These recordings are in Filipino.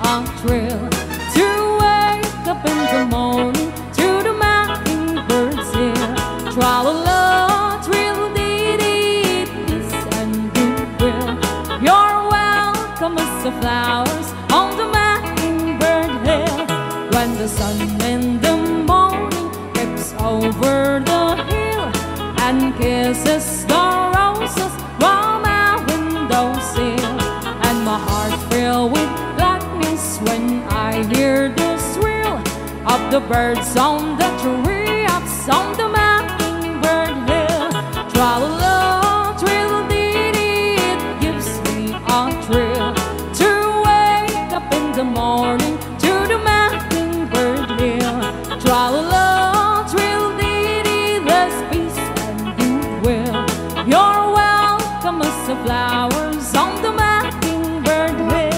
a thrill to wake up in the morning to the mockingbirds here. Tra-la-la, trill-dee-dee, peace and goodwill. You're welcome as the flowers on the mockingbird hill. When the sun in the morning creeps over the hill and kisses the roses from our windowsill, and my heart fills with gladness when I hear the thrill of the birds on the treetops on the mockingbird hill. Tra-la-la, trill-dee-dee, it gives me a thrill to wake up in the morning to the mockingbird hill. Tra-la-la, trill-dee-dee, there's peace and goodwill. You're welcome as the flowers on the mockingbird hill.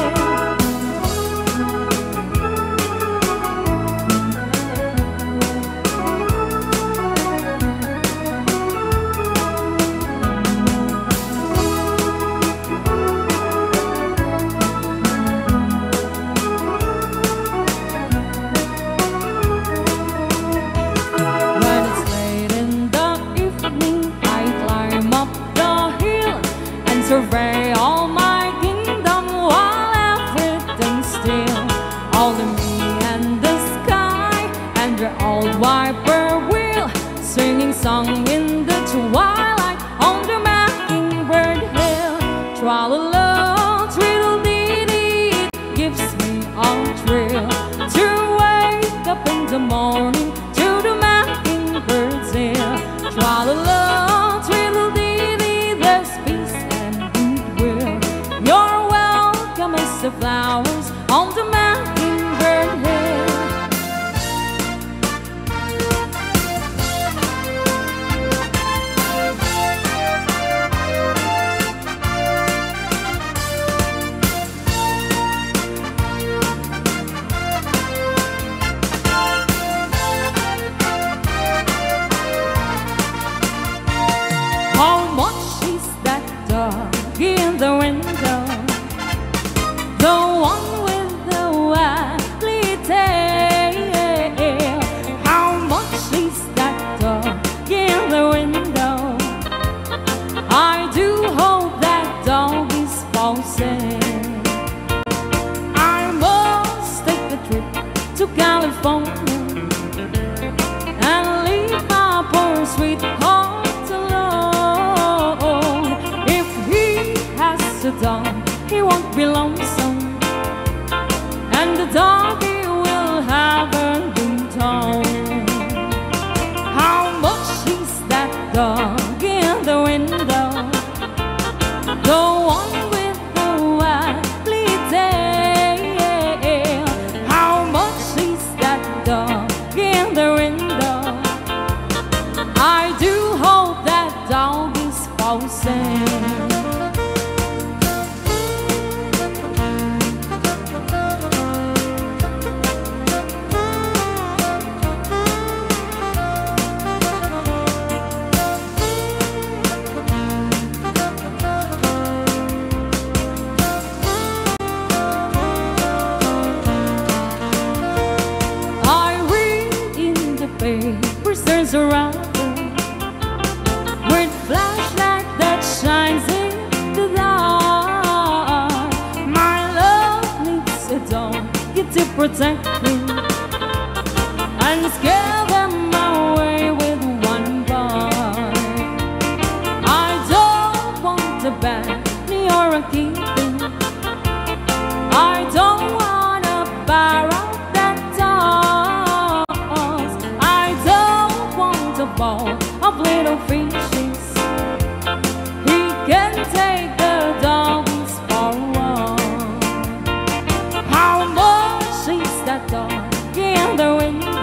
When it's late in the evening, I climb up the hill and survey all my kingdom while everything's still. Only me and the sky and the old whippoorwill singing song in the twilight on the mockingbird hill. Tra-la-la, trill-dee-dee, it gives me a thrill to wake up in the morning to the mockingbird's hill. Tra-la-la, trill-dee-dee, there's peace and goodwill. You're welcome as the flowers on the mockingbird hill. How much is that dog in the window? The one with the waggly tail. How much is that dog in the window? I do hope that dog is for sale. I must take a trip to California and leave my poor sweetheart alone. If he has a dog, he won't be lonesome, and the dog he will have a good time. How much is that dog in the window? The one with the waggly tail. How much is that dog in the window? I do hope that dog is for sale. I read in the papers there's a robber with flashlight that shines in the dark. My love needs a dog to protect me and scare them away with one bite. I don't want a Benny or a Keaton. I don't want a barrel that talks. I don't want a ball of little fishes. He can take the doggies for a walk. How much is that dog in the window?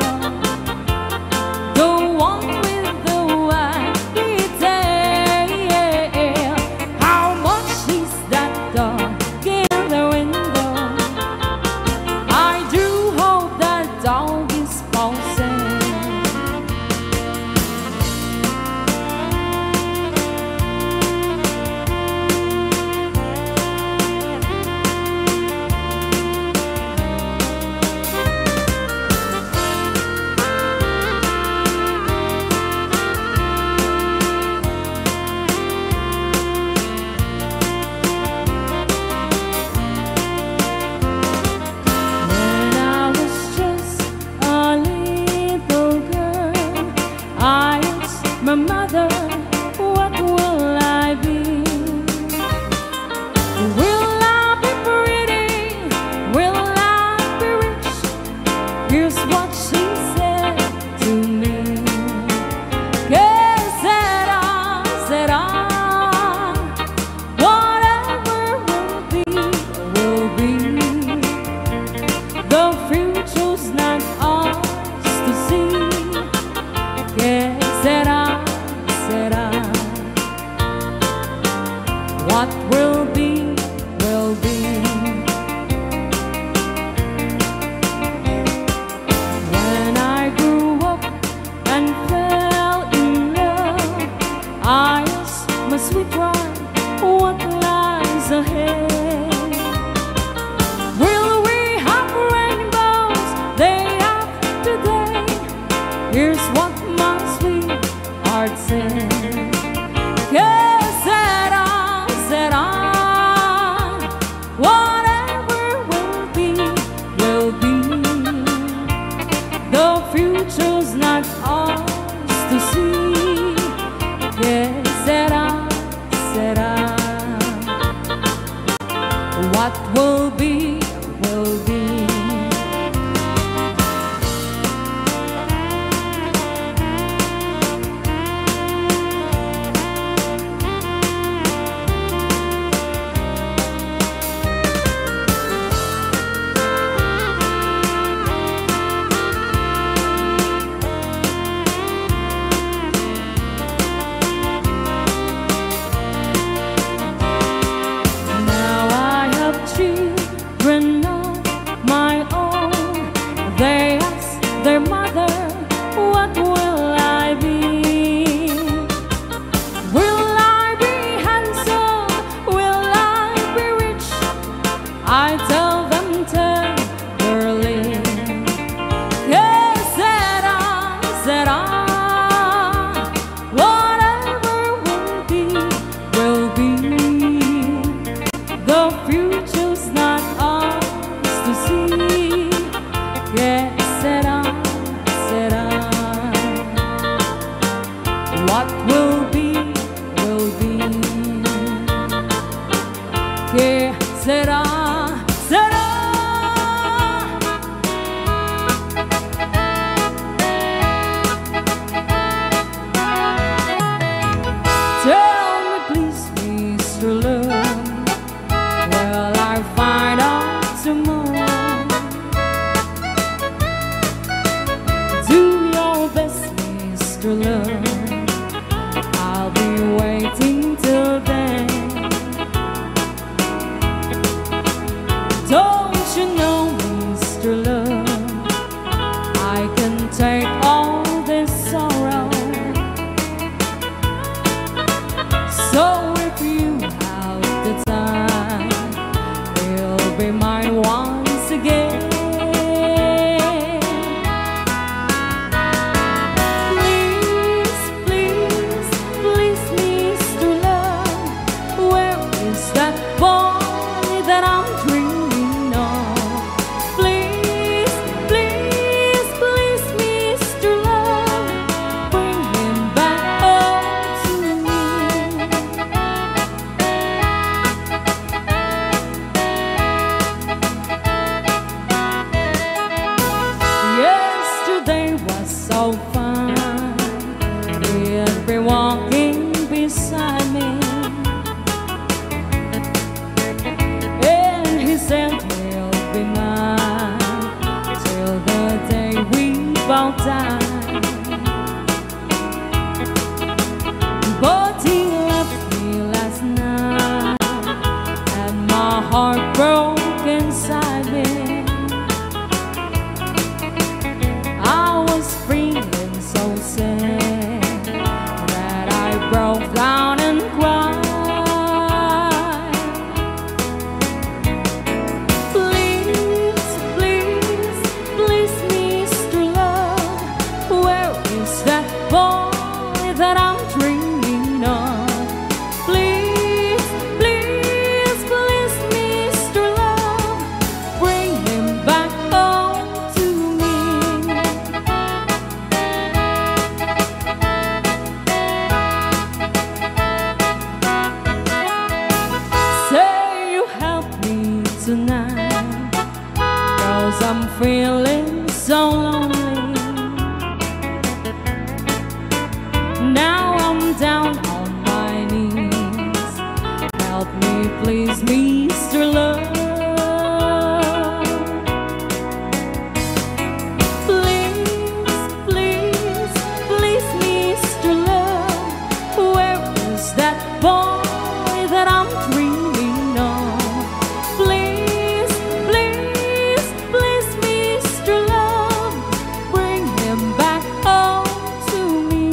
¿Qué será, será? What will be, will be. ¿Qué será, será? Tell me please, Mr. Love, will I find out tomorrow? Do your best, Mr. Love, I'll be waiting till then. Don't you know, Mr. Love, I can take all this sorrow. So if you have the time, you'll be mine once again. Please, please, please, Mr. Love, where is that boy that I'm dreaming of? Please, please, please, Mr. Love, bring him back home to me. Yesterday was so fine, he'd be walking beside me, and he said he'll be mine till the day we both die. But he left me last night, and my heart broke inside me. I was feeling so sad that I broke down and cried. Please, please, please, Mr. Love, where is that boy that I'm dreaming of? Please, please, please, Mr. Love, bring him back home to me. Say you help me tonight, 'cause I'm feeling so lonely. Now I'm down on my knees, help me please, Mr. Love. Please, please, please, Mr. Love, where is that boy that I'm dreaming of? Please, please, please, Mr. Love, bring him back home to me.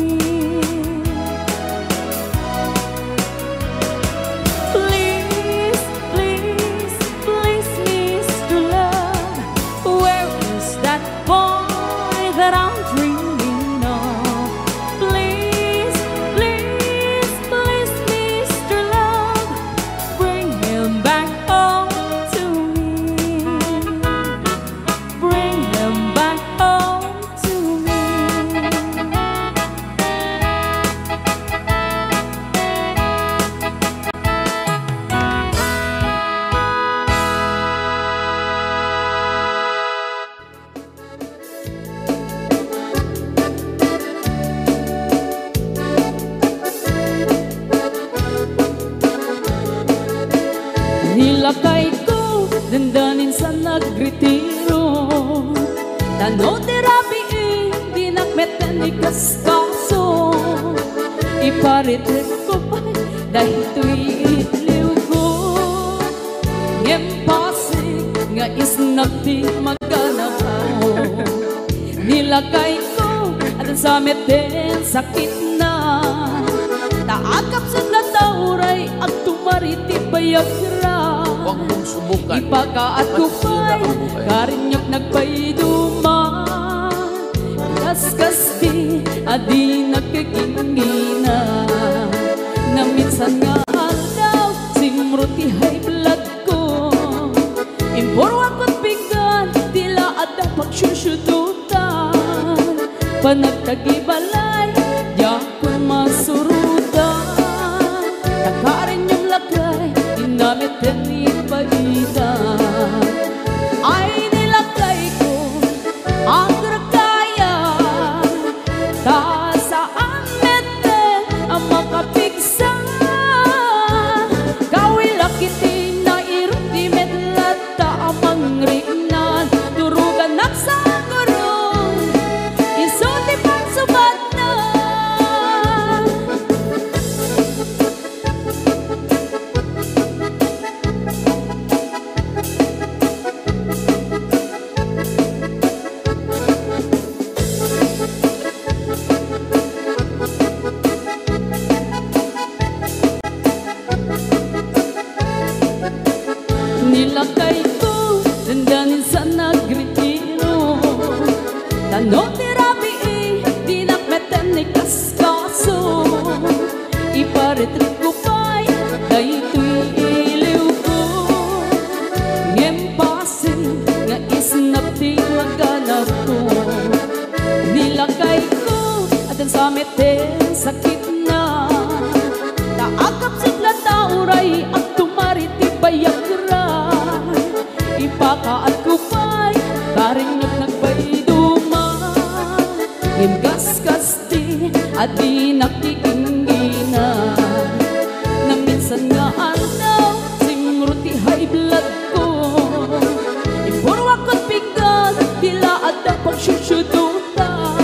Please, please, please, Mr. Love, where is that boy that I'm dreaming of? Please, please, please, Mr. Love, bring him back home to me. Bring him back home to me. Nilakay ko, dandanin sa nagretiro. Tanoterapi dinakmetan ni kaskaso. Iparitrip ko pa dahil tuiliw ko. Ngempasig nga isnagti maganaw. Nilakay ko at sa meten sakit na. Taakap sa natauray at tumariti bayagra. Huwag mong subukan. Ipakaat ko pa'y karinyok nagpayduma. Kaskas di adi nagkikingina. Na minsan nga halaw simruti high blood ko. Imporo ako't bigan panagtagibalay, di ako masurutan. Takarin yung lagay, dinamit din ipaitan. Ay nilagay ko ang ragaya, ta saan meten ang makapigsa. Kawilakiti na iruti medlata amang rinan, durugan nagsagurong isuti pang subat na. Nilakay ko dandanin sa nagritiro, tanong tirabi dinakmeten ni kaskaso. Iparetrit ko pa'y dayto'y iliw ko, ngempasin nga isnapting maganap ko. Nilakay ko at ang samiten sakit na, taagap sigla tauray at tumariti bayagra. Ipakaat ko pa'y karing nagbayduman, ngimgas-kasti at di nakikingginan. Na minsan nga alaw, simruti high blood ko, ipurwak ko't bigat, tila at ang pagsusyudutan.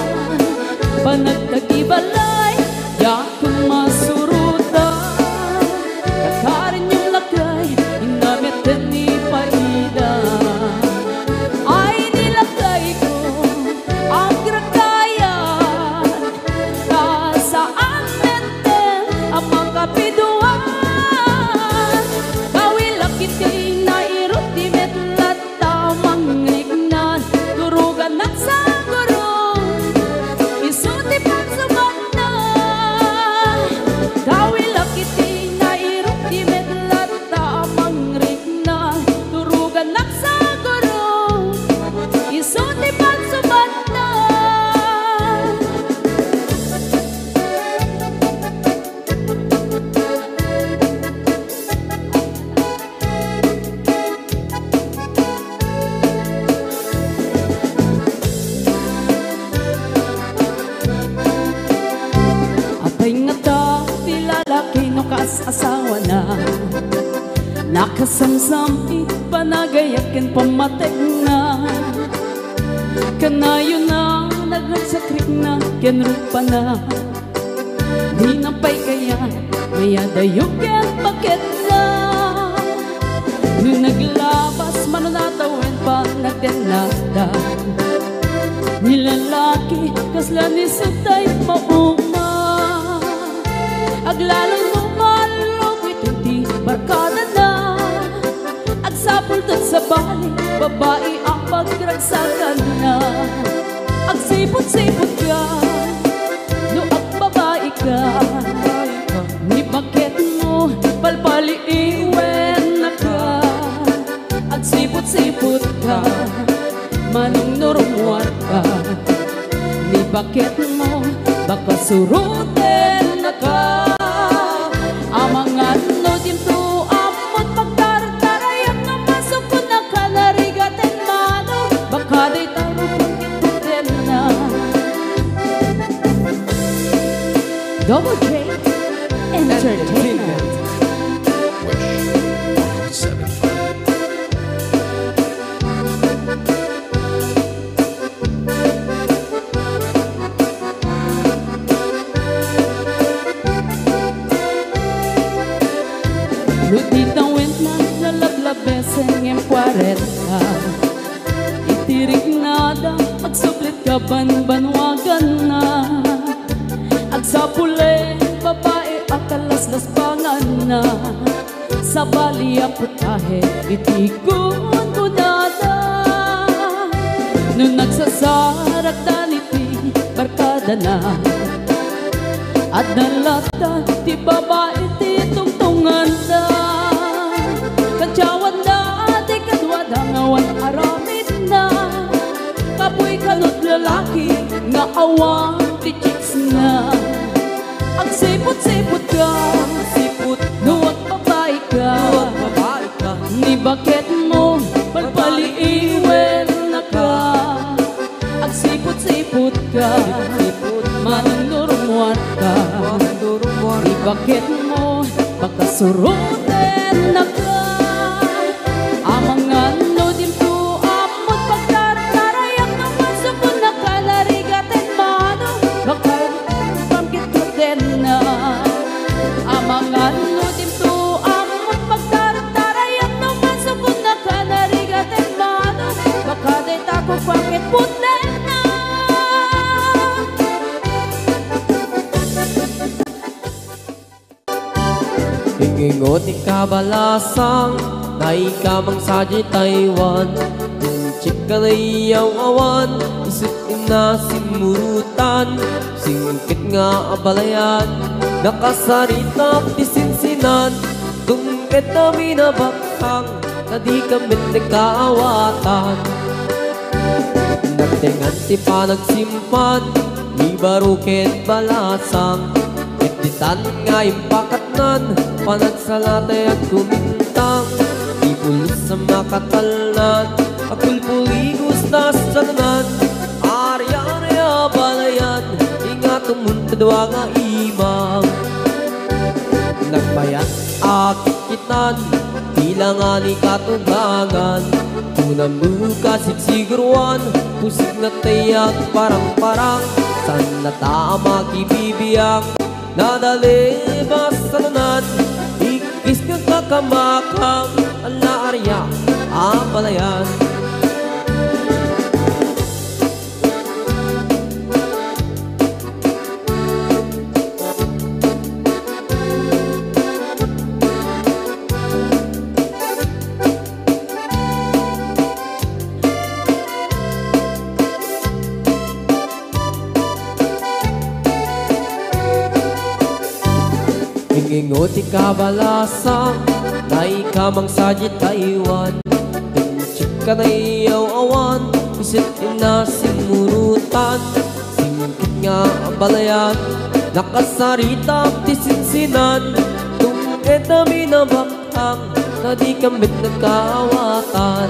Panagtagibalay, di ako masurutan. Takarin yung lagay, inamit din ipaidan. Ay nilagay ko ang ragayan, ta saan meten ang makapiduan. Kawilakiti na iruti medlat tamang rignan, durugan nagsagurong isuti pang subat na. Kawilakiti na iruti medlat tamang rignan, durugan nagsagurong isuti pang subat na. Apay nga ta, ti lalaki no kas-asawa na, nakasamsam panagayakin pamateg na. Kanayo na nagsakrik na kenrupa na, di napay kaya maya dayukin bakit na. Nung naglabas manunatawin pa nagdenada, nilalaki kasla ni sutay mauma. Aglalang lumalog itong di barkada na, agsapultot sa bali, babae ang pagragsakan na. Agsipot-sipot ka, no agbabae ka, ni bakit mo palpali iwen na ka. Agsipot-sipot ka, manong normuan ka, ni bakit mo baka suruten na ka. Amang ano dimto amot pagtartarayan na masok ko na kanarigaten mano, baka di tarupang kituten na. Double J Entertainment. Lutitang went na nalablabesen ngem 40, itirig nada agsuplit ka banbanwagan na. Agsapule babae akalaslas pangan na, sa bali aputahe itikon ko nada. Nung nagsasarak daniti barkada na, at nalata ti babae ti tungtungan na. Kadyawan na ti kadwa dangawan aramid na, kapoy kanot lalaki nga awan ti chicks na. Ang sipot-sipot ka, Sipot nuwag babae ka. Huwag babae ka. Ni bakit mo pagpaliiwen na ka. Ang sipot-sipot ka, Sipot manunurmuan ka. durumuan. Ni bakit mo pagkasurutin na ka. Amang ano din po amot pagtatarayak ng masukon na kalarigatin mano. Bakal pangkit ko din na. Amang ano din po amot pagtatarayak ng masukon na kalarigatin mano. Baka di tako pangkit putin na. Ingingot ikabalasang na ikamang sadya Taiwan. Kung chika na iyaw awan, isip na simurutan. Singkit nga abalayan, nakasarita pisinsinan. Tungkit na minabakhang, na di kamit nagkaawatan. Nagtingan ti pa nagsimpan, di barukit balasang. Ititan nga impakatnan, panagsalatay at kumintang. Ipulos sa makatalnan, agpulpuligos na sananan. Arya-arya balayan, ingat umuntadwa nga imang. Nagbayat akit kitan, bilangan ni katugangan. Unang buka sigsiguruan, pusik na tayak parang-parang. San na tama kibibiyang, nadali ba sa nanan. Ikis ka kakamakang, ala arya, abalayan. Ingingot ikabalasang, na ikamang sadya Taiwan. Tinchik ka na iyaw awan, isit na simurutan. Singkit nga balayan, nakasarita tisinsinan. Tungkit na minabakhang, na di kamit nagkaawatan.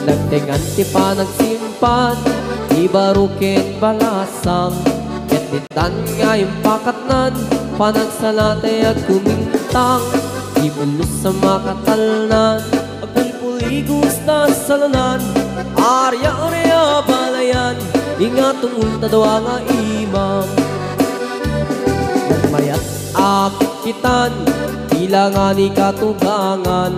Nagtingan ti pa nagsimpan, di barukit balasang. Ketitan nga yung pakatnan, panagsalatay at kumintang. Ibulos sa makatalnan, agpulpuligos na salanan. Arya-arya balayan, ingat umuntadwa nga imam. Nagmayat akit kitan, bilangan ni katugangan.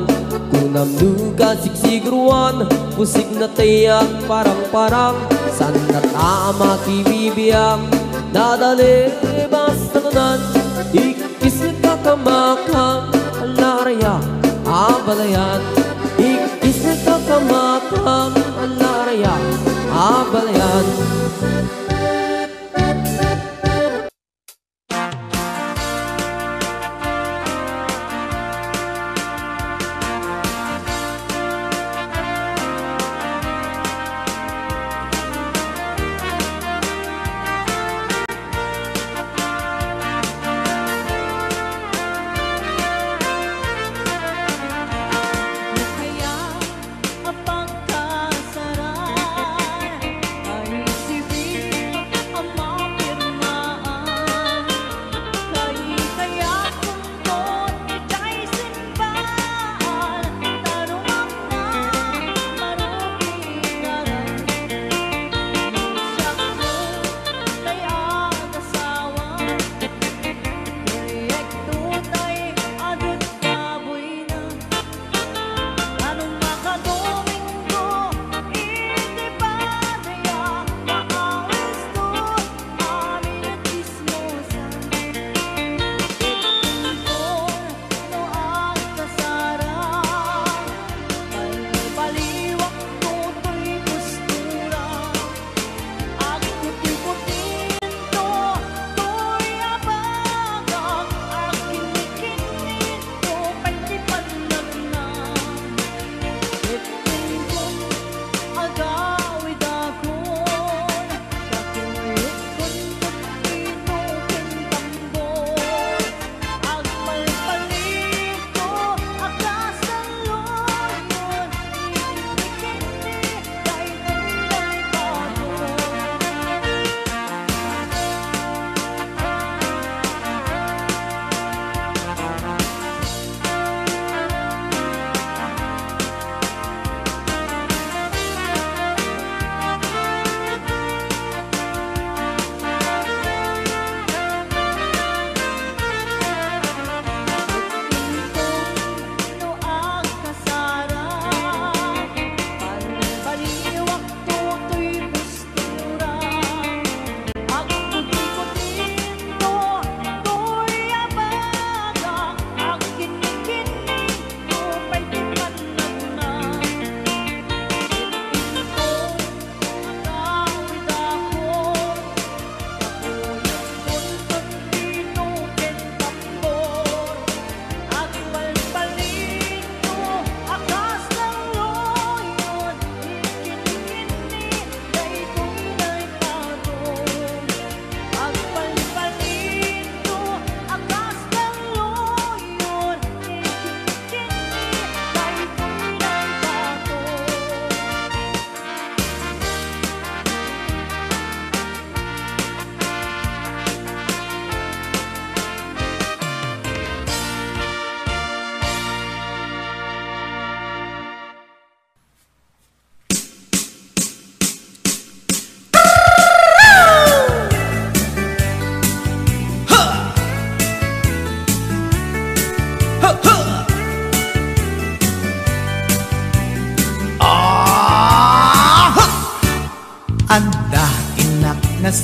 Kunam duga sigsiguruan, pusik na tayak parang-parang. San na tama kibibiyang, nadali basta nanan. Ikis na kakamakang, alaraya, abalayan. Ikis na kakamakang, alaraya, abalayan. Kaya ang pagkasaran ay isipin.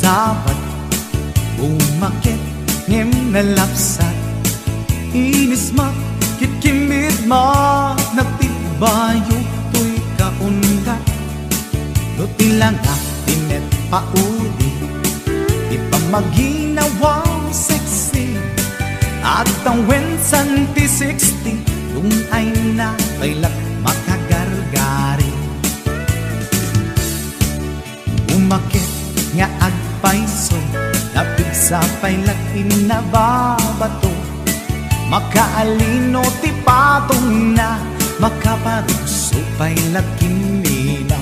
sabat umakit ngem nalapsat inis mak kitkimid ma nagtibayo tuy kaundat do tilanga tinet paudi di pa maginawang sexy at ang wensan ti 60 kung ay na kailak makagargari umakit nga agpaiso napig sa pailak inababato makaalino ti patong na makaparuso pailak kinila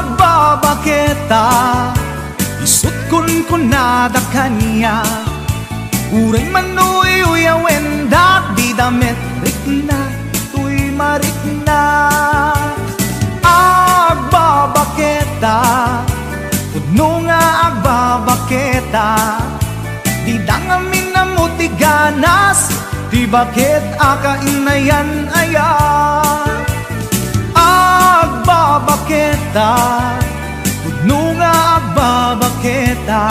agbabaketa isut kun nada kanya uray manuy uyawen dak di damit rikna tuy marikna agbabaketa pudno nga agbabaketa di dangamin na muti ganas di bakit akainayan aya agbabaketa pudno nga agbabaketa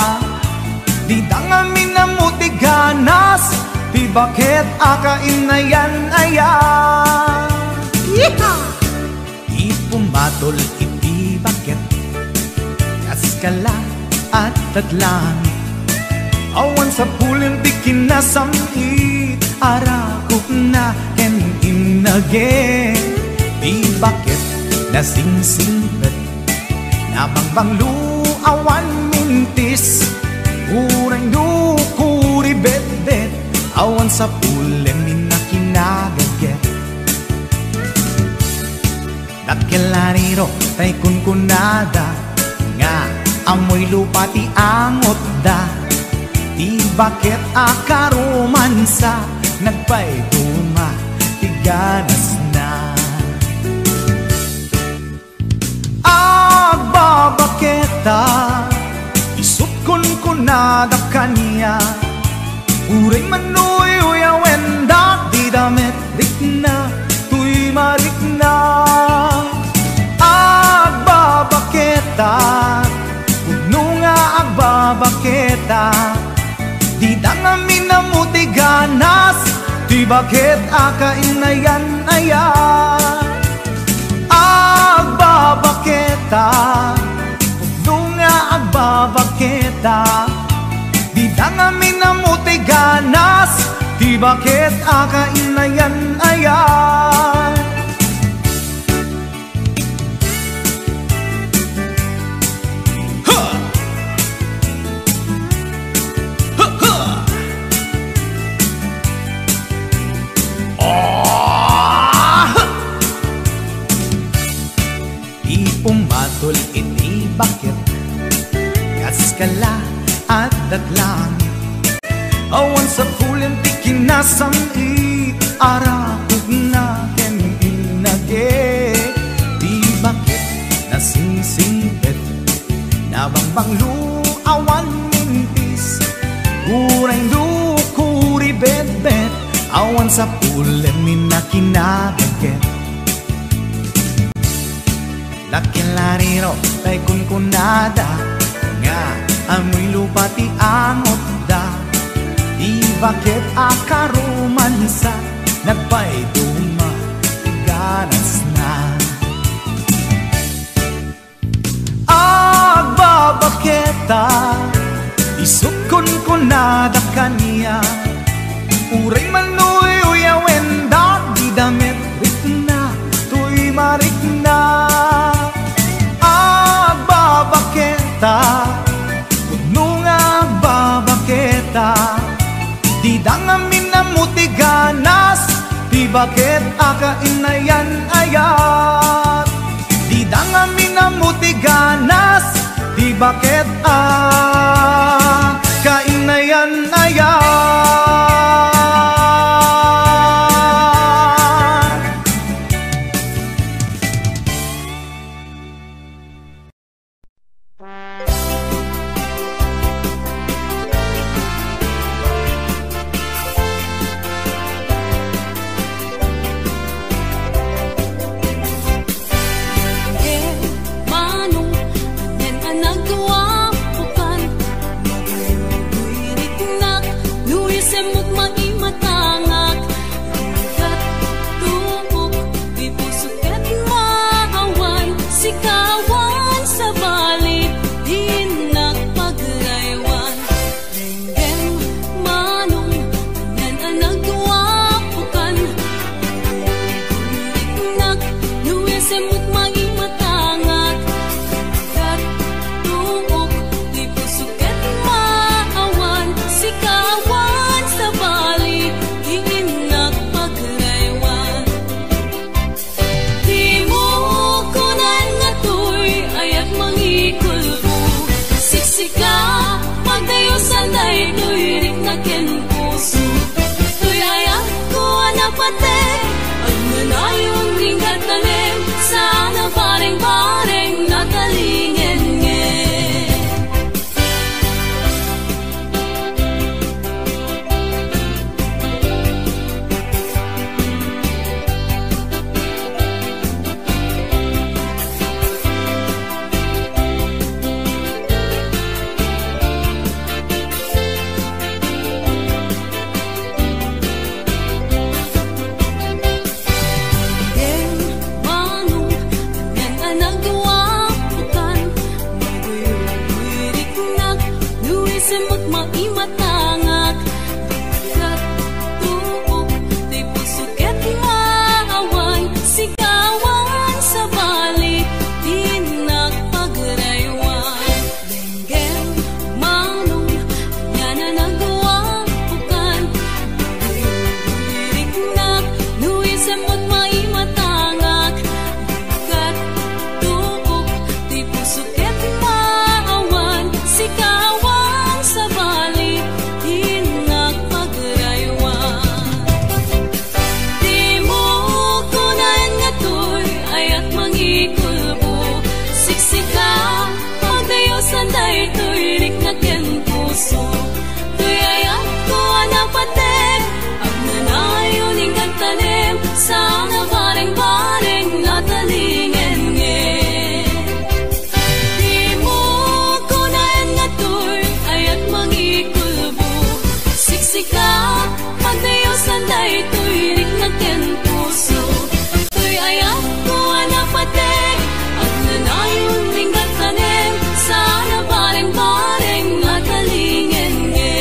di dangamin na muti ganas di bakit akainayan aya ipumatol iti bakit kaskala at taglangi awan sa pulin di kinasamit arakok na ken inage di bakit nasingsingpet nabangbanglu awan mintis urang dukuri bet-bet awan sa pulin minakinagaget nakilariro tay kunkunada nga amoy lupa ti angot da di bakit akaromansa nagpaiduma ti ganas na agbabaketa isut kunkunada kanya uray manuy uyawen dak di damit rikna tuy marikna agbabaketa pudno nga agbabaketa di dangamin na muti ganas di bakit akainayan aya agbabaketa pudno nga agbabaketa di dangamin na muti ganas di bakit akainayan aya pumatol iti bakit kaskala at datlangi awan sa pulin ti kinasamit arakog na ken inage di bakit nasingsingpet nabangbanglu awan mintis uray dukuri bet-bet awan sa pulin minakinagaget nakilariro tay kunkunada nga amoy lupa ti angot da di bakit akaromansa nagpaiduma ganas na agbabaketa isut kunkunada kanya uray manuy uyawen dak di damit rikna tuy marikna pudno nga agbabaketa di dangamin na muti ganas di bakit akainayan ayat di dangamin na muti ganas di bakit akainayan ayat my daytoy rik na ken puso. Tuy ayak ko anapate, ang nanayon ringgat talim, sana bareng-bareng natalingen nge. Sana bareng-bareng natalingen nge. Di mo kunayan nga to'y ayat mangikulbo. Siksika, pagdayosan daytoy rik na ken puso. To'y ayat ko anapatek, at nanayon ringgat tanem, sana bareng-bareng natalingen nge.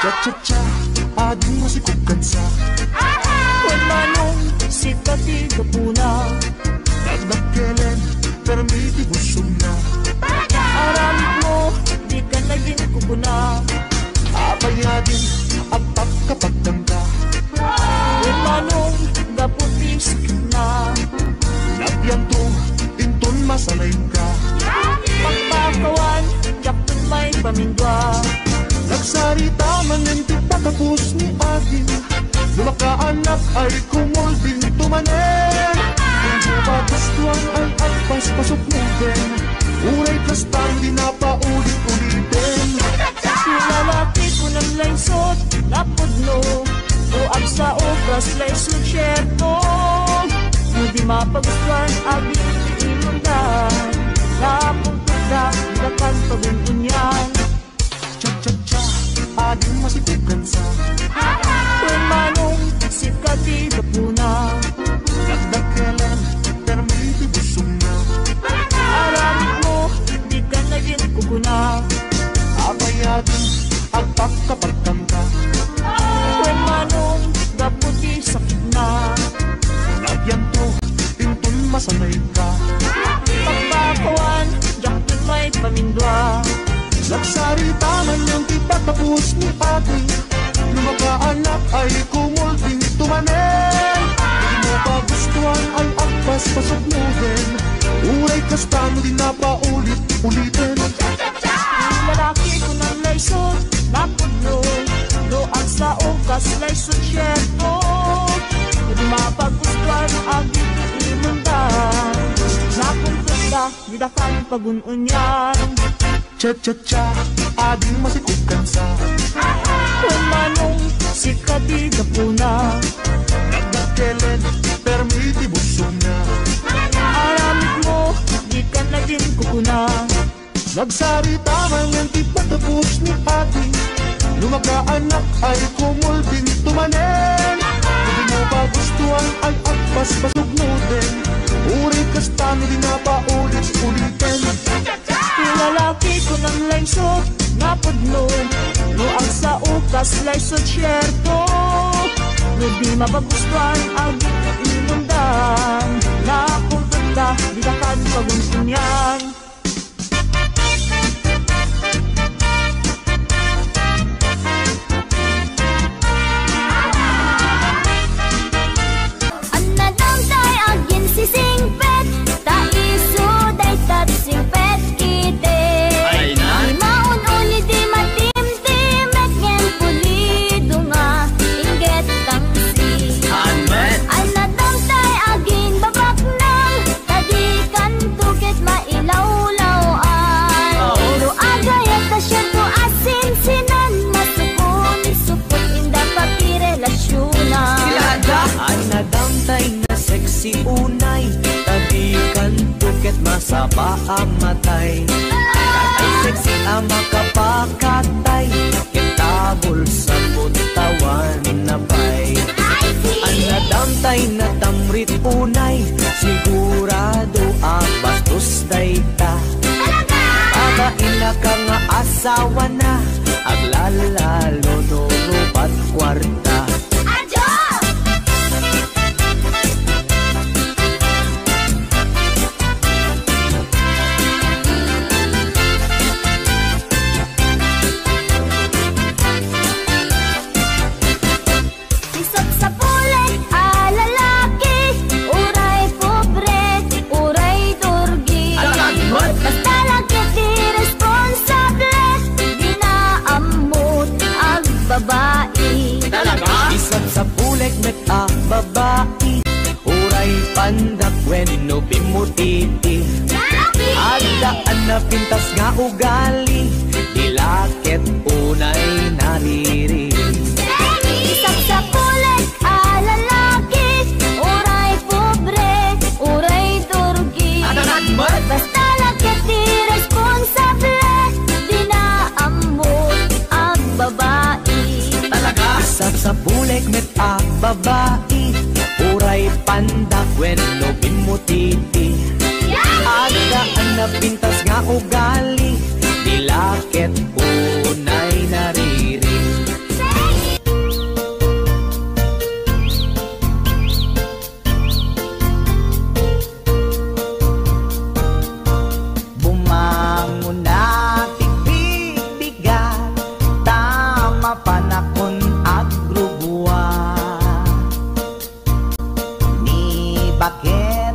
Cha-cha-cha, ading masikog kansa. Huwag manong sitati kapuna, Nagdakelen, permiti busog na. aramid mo, di ka naging kukuna. Abayadin, apak kapag tangka. Huwag manong gaputi sikip na, Nagyanto, inton masalay ka. pagpakawan, yakton may pamindwa. Nagsarita man yung tipatapos ni atin. Lumakaanak ay kumulding tumanen. Kung magustuhan ay agpas pasok mo din. Uray kastan di na paulit-ulitin. Yung lalaki ko ng laysot, napudno, o agsa o kaslay susyerto. Hindi mapagustuhan, aging imundan. Napungkot na, dakan pabuntunyan. Cha-cha-cha, ading masikip kansa. Huwag manong sikati kapuna, Nagdakelen, permiti busog na. aramid mo, di ka naging kukuna. Abayadin, agpak kapag tangka. Huwag manong gaputi sakit na, Nagyanto, inton masanay ka. pagpakawan, yakton may pamindwa. Nagsarita man yung tipatapos ni atin. Lumakaanak ay kumulding tumanen. Di mo pa gustuhan ay agpas pasok mo din. Uray kastan di na paulit-ulitin. Yung lalaki ko ng laysot, napudno, no ang sa okas laysot syerto. Hindi mapagustuhan, aging imundan. Napungkot na, di dakan pagununyan. Cha-cha-cha, ading masikog kansa. Huwag manong sikati kapuna, Nagdakelen, permiti busog na. aramid mo, di ka naging kukuna. Nagsarita man yung tipatapos ni atin. Lumakaanak ay kumulding tumanen. Hindi mo pa gustuhan ay agpas pasok mo din. Uray kastan di na paulit-ulitin. Yung lalaki ko ng laysot, napudno, no ang sa ukas kaslay sa tsyerto. No di mapagustuhan ang imundan. Napuntot ka, di ka kan pagunsunyan. Singpet, ta isu day tat singpet kite. Di maun uli di matim-tim, ngen pulido nga, inget tangsi. Anadam tay aging babak nang, tadi kan tukit mailaw-lawan. Uro agayat ta siya to asin sinan, masupon isupot inda pakirelasyonan. Anadam tay na sexy unay, tadikan tuket masaba ang matay. Ay sexy ang makapakatay, kitabol sa buntawan na bay. Anadam tay na tamrit unay, sigurado ang bastos day ta. Babain na ka nga asawa na, aglalalo no rupat kwarta. Isap sa pulik met a babae, uray pandak when no bimutiti. Agdaan na pintas nga ugali, dilakit unay nariri. Isap sa pulik a lalaki, uray pobre, uray turgi. Basta lakit di responsable, di naamot ang babae. Isap sa pulik met a babae, uray pandak when no bimutiti. Agdaan na pintas nga ugali, dilakit unay nariri. Bumangon na tibig-bigat, tama panakon agrubuan. Ni bakit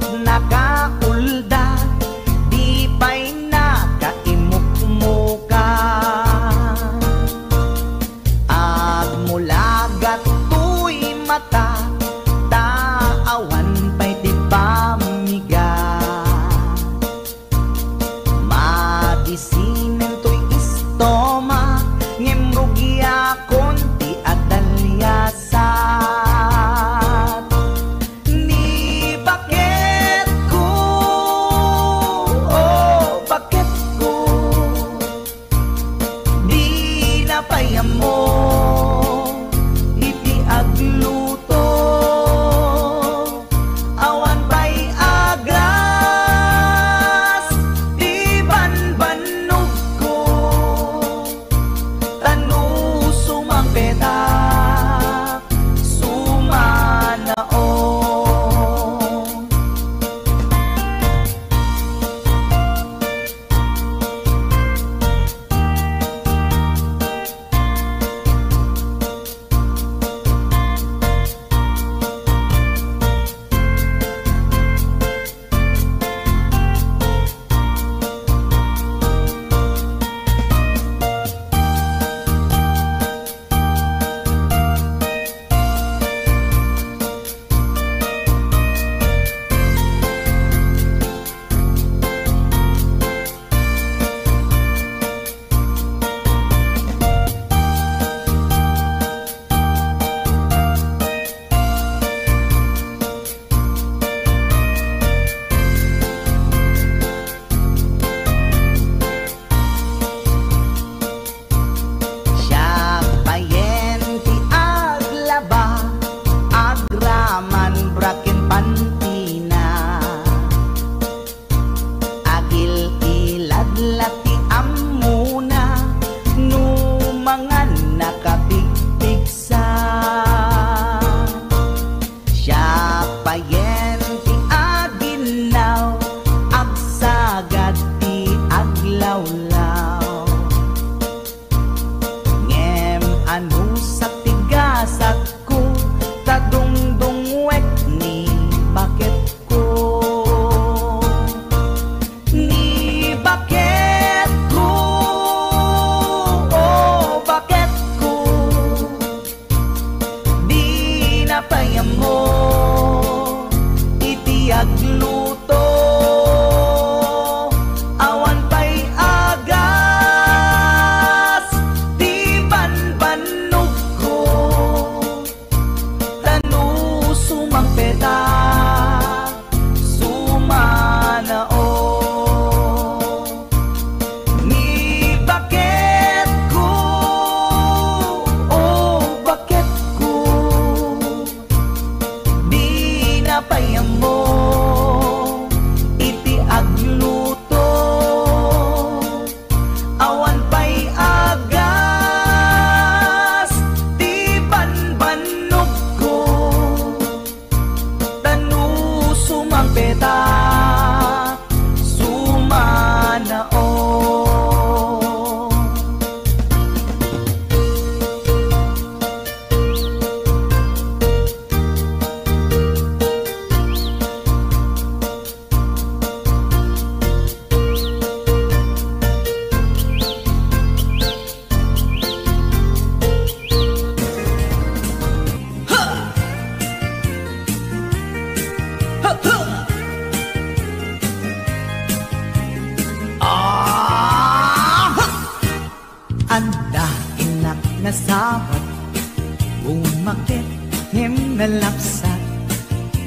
kalapsat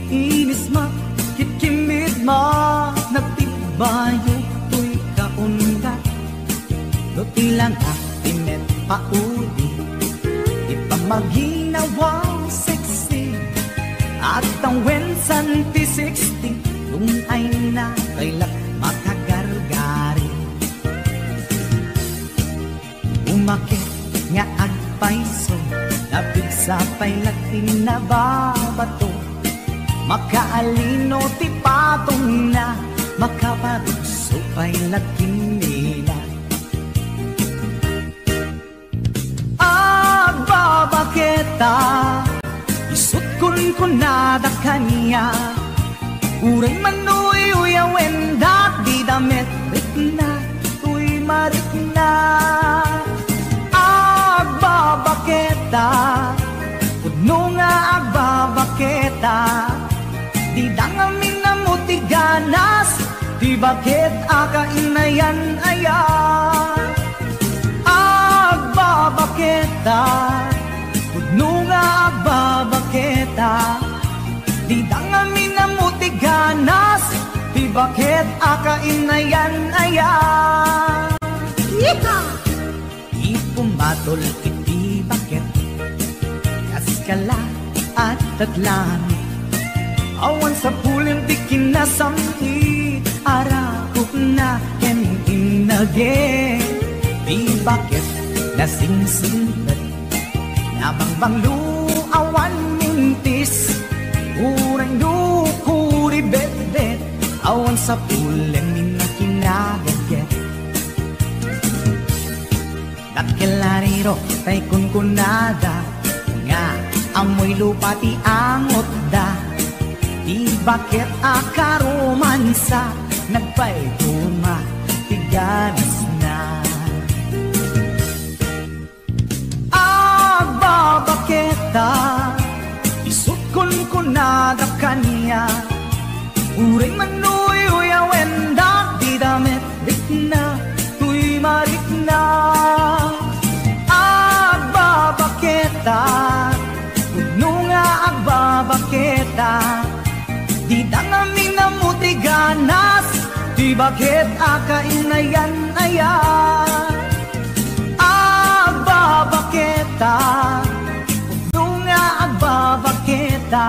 inis makikimid nagtibayo to'y kaundat do tilang akimet paudi ipamaginawang sexy at ang wensan ti 60 nung ay na kailak makagargari umakit nga agpaiso labig sa pailatin na babato makaalino ti patong na makapagso pailatin nila agbabaketa isut kun nada kanya uray manuy uyawen dat di damit ritna tuy maritna agbabaketa puno nga agbabaketa di dangamin na mutiganas di bakit akainayan aya agbabaketa puno nga agbabaketa di dangamin na mutiganas di bakit akainayan aya ipumatol iti bakit kaskala at tadlami awan sa pulin di kinasamit arakot na ken inage di bakit nasingsingat nabangbanglu awan mintis urang dukuri bet-bet awan sa pulin minakinagat nakilariro tay kunkunada nga amoy lupa ti angot da di bakit akaromansa nagpaituma tiganas na agbabaketa isut kunkunada kanya uring manuy uyawen da di damit rikna tuy marikna agbabaketa puno nga agbabaketa di dangamin na mutiganas di bakit akainayan aya agbabaketa puno nga agbabaketa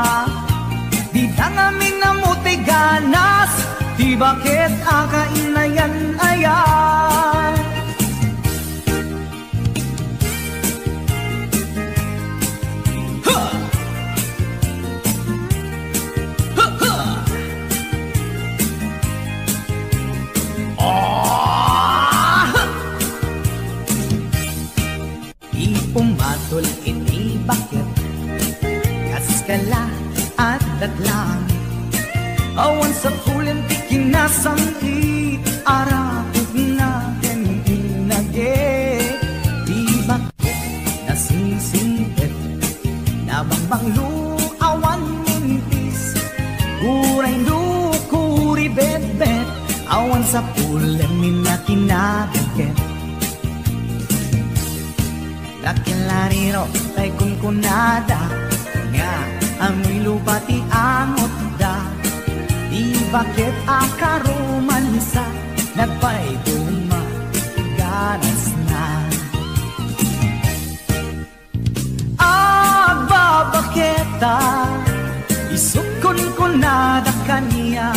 di dangamin na mutiganas di bakit akainayan aya ipumatol iti bakit kaskala at datlang awan sa pulin ti kinasamit arakot na ken inage di bakit nasisingpet nabangbanglu awan mintis uray dukuri bet-bet awan sa pulin minakinagat nakilariro tay kunkunada nga amoy lupa ti angot da di bakit akaromansa nagpaituma ganas na agbabaketa isut kunkunada kanya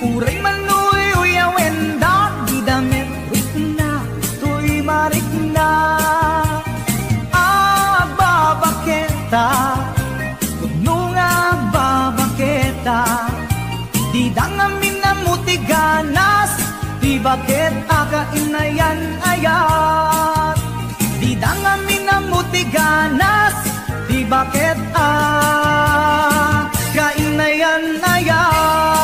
uray manuy uyawen da di damit rikna tuy marikna puno nga agbabaketa di dangamin na mutiganas di bakit akainayan ayat di dangamin na mutiganas di bakit akainayan ayat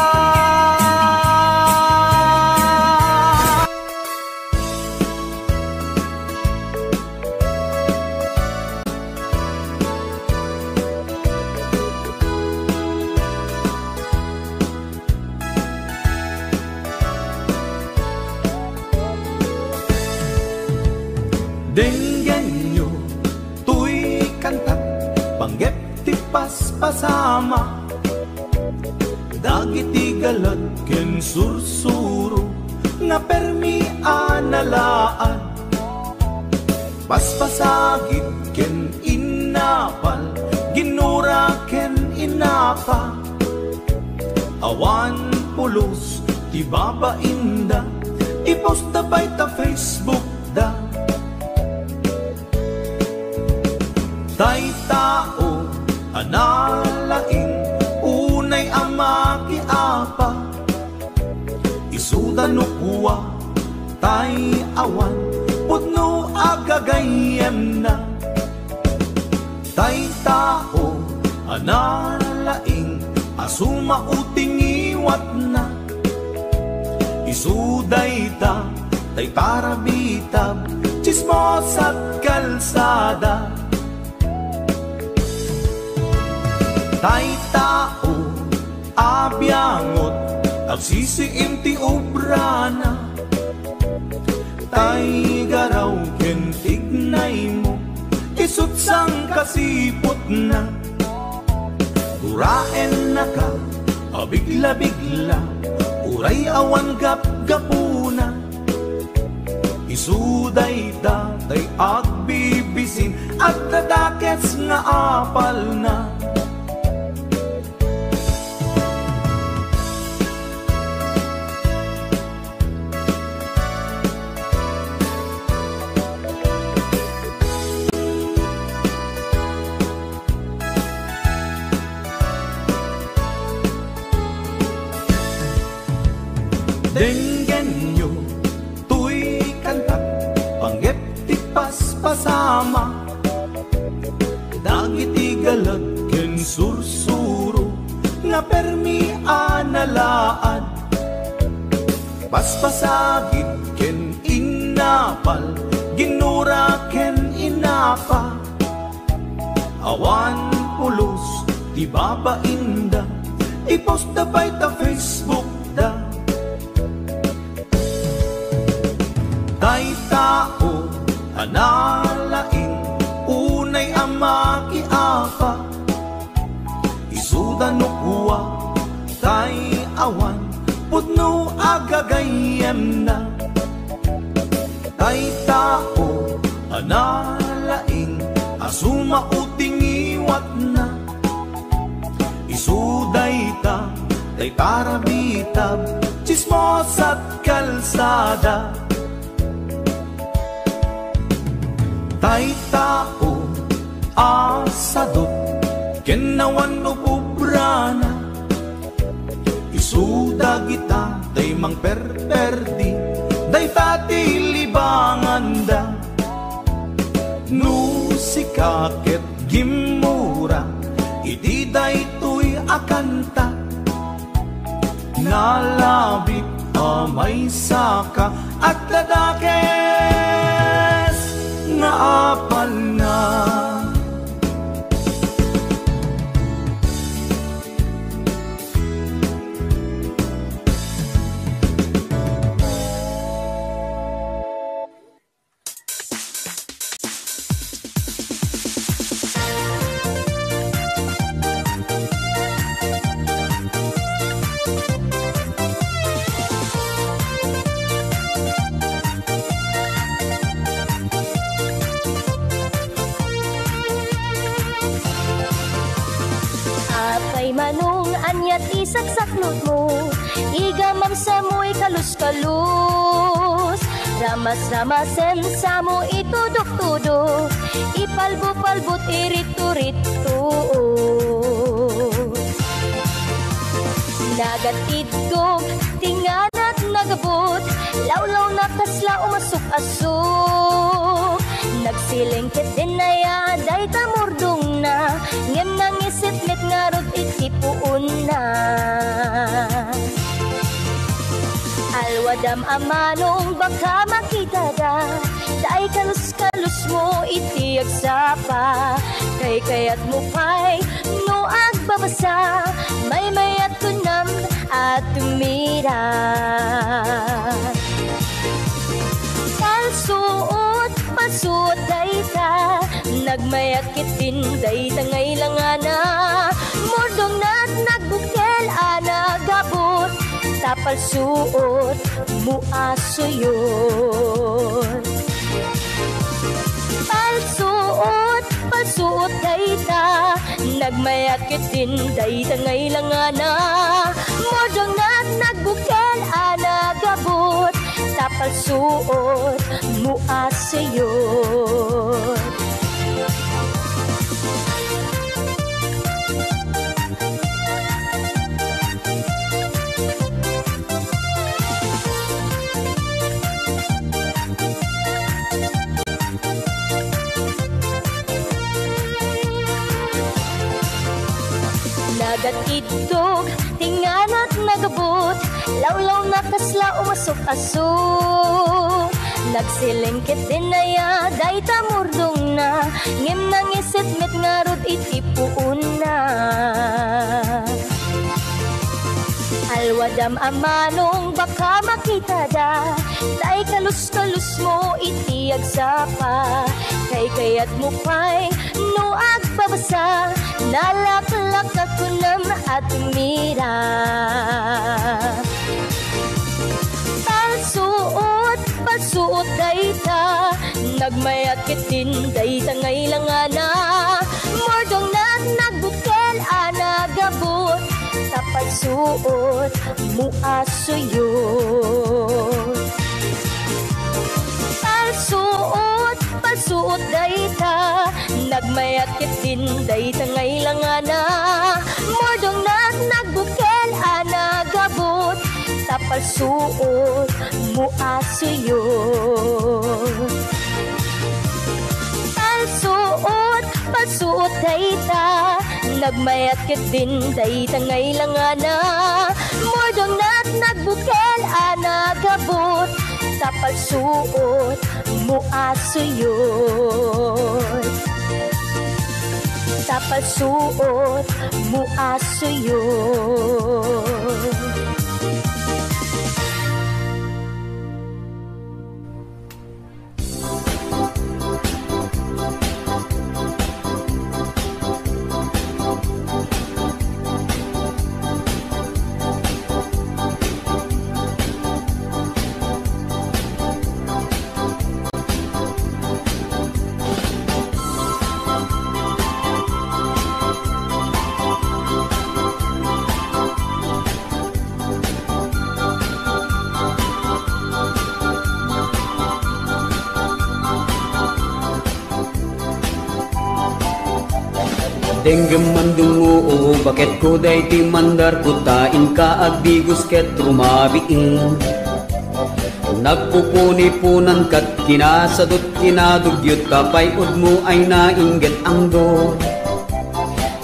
Denggan nyo, tuy kanta, panggep tipas paspasama dagiti galat ken sursuro nga permi analaan paspasagit ken inapal ginura ken inapa awan pulos ti babainda ipost da bay ta Facebook da tay tao analaing unay ama kiapa isuda no kuwa tay awan putno agagayem na tay tao analaing asuma uting iwat na isuday ta tay parabitab chismos at kalsada tay tao abyangot agsisiim ti obrana tay garaw ken tignay mo isut sang kasipot na uraen na ka abigla-bigla uray awan gap-gapuna isuday datay agbibisin at dadakets nga apal na Denggenyo, tuy kantak, panggep ti paspasama dagiti galat ken sursuro nga permi analaan paspasagit ken inapal ginura ken inapa awan pulos ti babainda ipost da bay ta Facebook da tay tao analaing unay ama kiapa isuda no kuwa tay awan putno agagayem na tay tao analaing asuma uting iwat na isuday ta tay parabitab chismos at kalsada tay tao asadot kenawan upubrana isuda kita day mang perperdi day pati libanganda no sikaket gimura iti day tuy akanta nalabit amay saka at ladakes nga apal na manong anyat isagsaklot mo igamam sa mo'y kalus-kalus ramas-ramasen sa mo itudok-tudok ipalbo-palbot irito-rito nagatidgog tinganat nagabot lawlaw na kasla umasok-asok nagsilingkit din na yaday tamurdong na ngem nang isiplit nga rod itipuon na alwadam amanong baka makita da day kalus-kalus mo itiyag sapa kay kayat mo pa'y no agbabasa may mayat tunam at tumira kalsuot pasuot day ta nagmayat kitin day tangay langana tapalsuot mo asoyon. Palsuot dayta, nagmayakit din dayta ngay langana. Modong nagbukel anagabot, tapalsuot mo asoyon. Nagatidog, tinganat nagabot, lawlaw na kasla umasok-aso. Nagsilingkit din na ya, dayta murdong na, ngim nang isitmit nga rod itipuon na. Alwadam amanong baka makita da, day kalus-kalus mo itiyag sapa. Kay kayat mo pa'y nuag babasa, nalaklak ako nam at mira. Palsuot dayta, nagmayakit din dayta ngay langana. Mordong nagbukel anagabot, tapalsuot mo asoyon. Palsuot dayta, nagmayakit din dayta ngay langana. Mordong nagbukel anagabot, tapalsuot mo asoyon. Palsuot dayta, nagmayakit din dayta ngay langana. Mordong nagbukel anagabot, tapalsuot mo asoyon. Tapalsuot mo asoyon. Denggem mandungo, bakit ko day ti mandar kutain ka agdigos ket rumabiin. Nagpupuni-punan kat kinasadot kinadugyot kapay udmo ay nainggit ang do.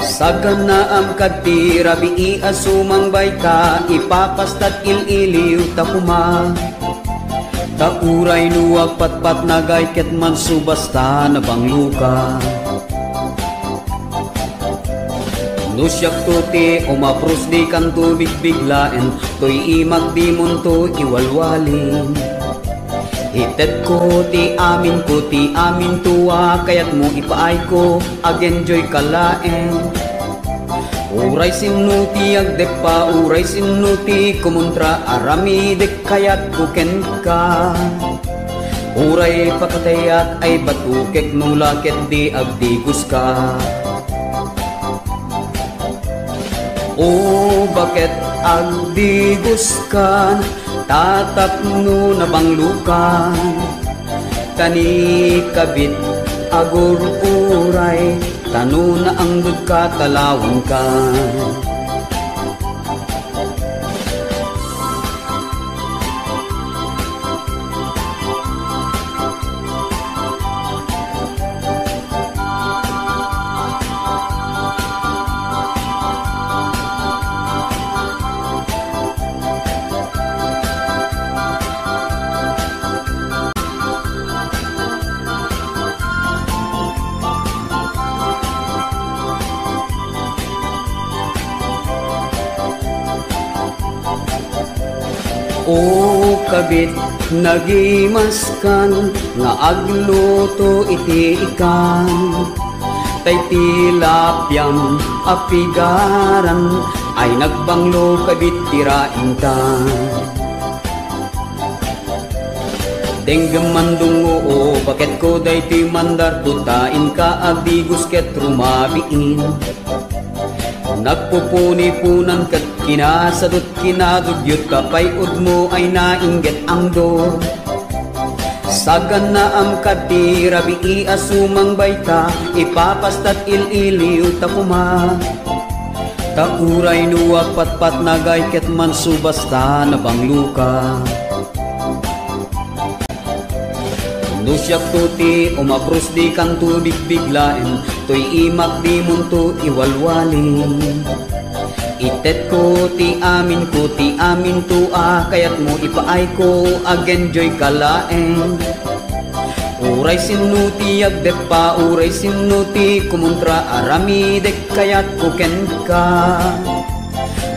Sagan na am kadti rabii asumang bay ka, ipapastat ililiw tapuma. Tauray nuwag patpat nagay ket man subasta na bangluka. Nusyak tuti umapros di kan tubig biglaen, to'y imag di munto iwalwalin. Hitet ko ti amin tuwa, kayat mo ipaay ko ag-enjoy kalaen. Uray sinuti agdepa, uray sinuti kumontra aramidek kayat kuken ka. Uray pakatayak ay batukek nulaket di agdigos ka. O bakit agdigos kan, tatapno na banglukan. Kani kabit agur uray, tano na ang dugkatalawang ka. O kabit nagimaskan nga agluto iti ikan, tay tilapyam apigaran ay nagbanglo kabit tirain ka. Denggam mandungo o bakit ko day ti mandar tutain ka agdigos ket rumabiin. Nagpupuni-punan kat kinasadot kinadugyot kapayod mo ay nainggit ang do. Sagan na am kati rabii asumang bayta ipapastat ililiw ta kuma. Tauray nuwag patpat nagay ket man subasta na bangluka. Nusyak tuti umapros di kang tubig biglain to'y imak di munto iwalwalin. Itet ko ti amin tua kayat mo ipaay ko ag-enjoy kalaen. Uray sinuti agdepa uray sinuti kumontra arami dek kayat kuken ka.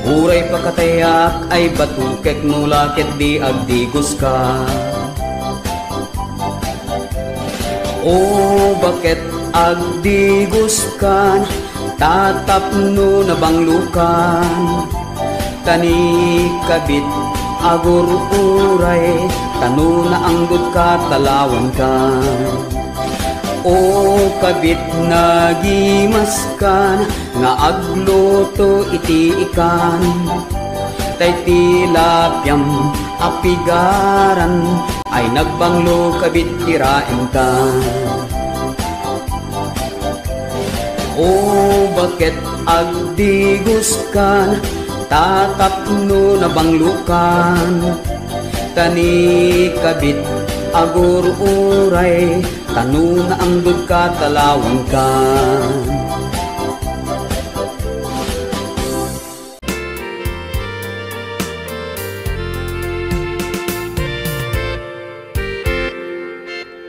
Uray pakatayak ay batukek nulakit di agdigos ka. O bakit agdigos kan tatapno na banglukan. Tani kabit agur uray tanu na anggot ka talawan ka. O kabit nagimas kan nga agluto iti ikan. Tay tilapyam apigaran ay nagbanglo kabit tirain ka. O bakit agdigos kan tatapno na banglukan. Tani kabit agur uray tanu na angdod ka talawan ka.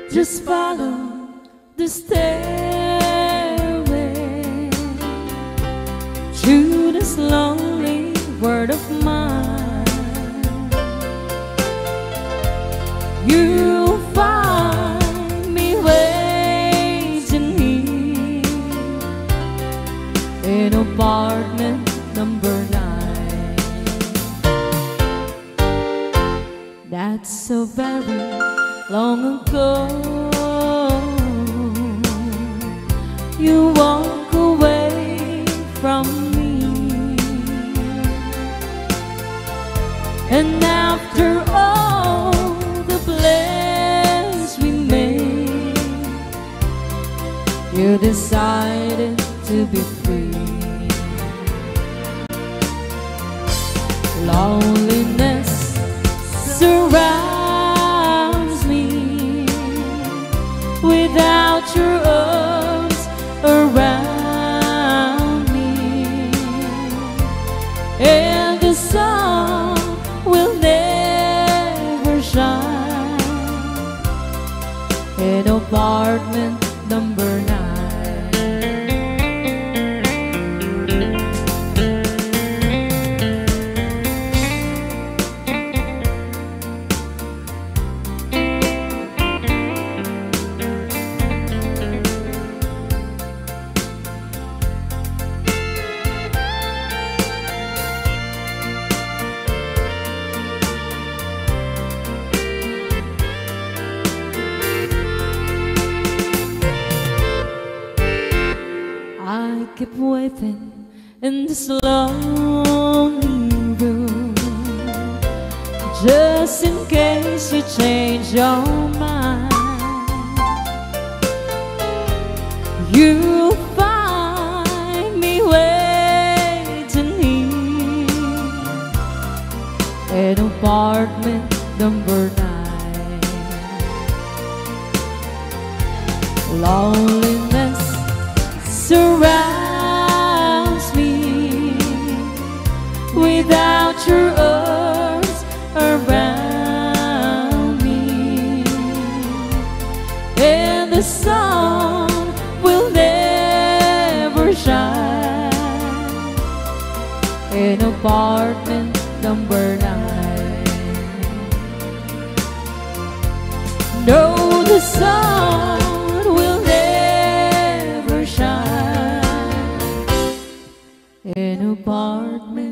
Just follow the stairway to this lonely world of mine. You'll find me waiting here in apartment number 9. That's so very long ago. You walk away from me, and after all the plans we made, you decided to be free. Loneliness surrounds me without your arms around me, and the sun will never shine in apartment number 9. I keep waiting in this lonely room, just in case you change your mind. You'll find me waiting here in apartment number 9. Loneliness surrounds me without your arms around me, and the sun will never shine in apartment number 9. No, the sun will never shine in apartment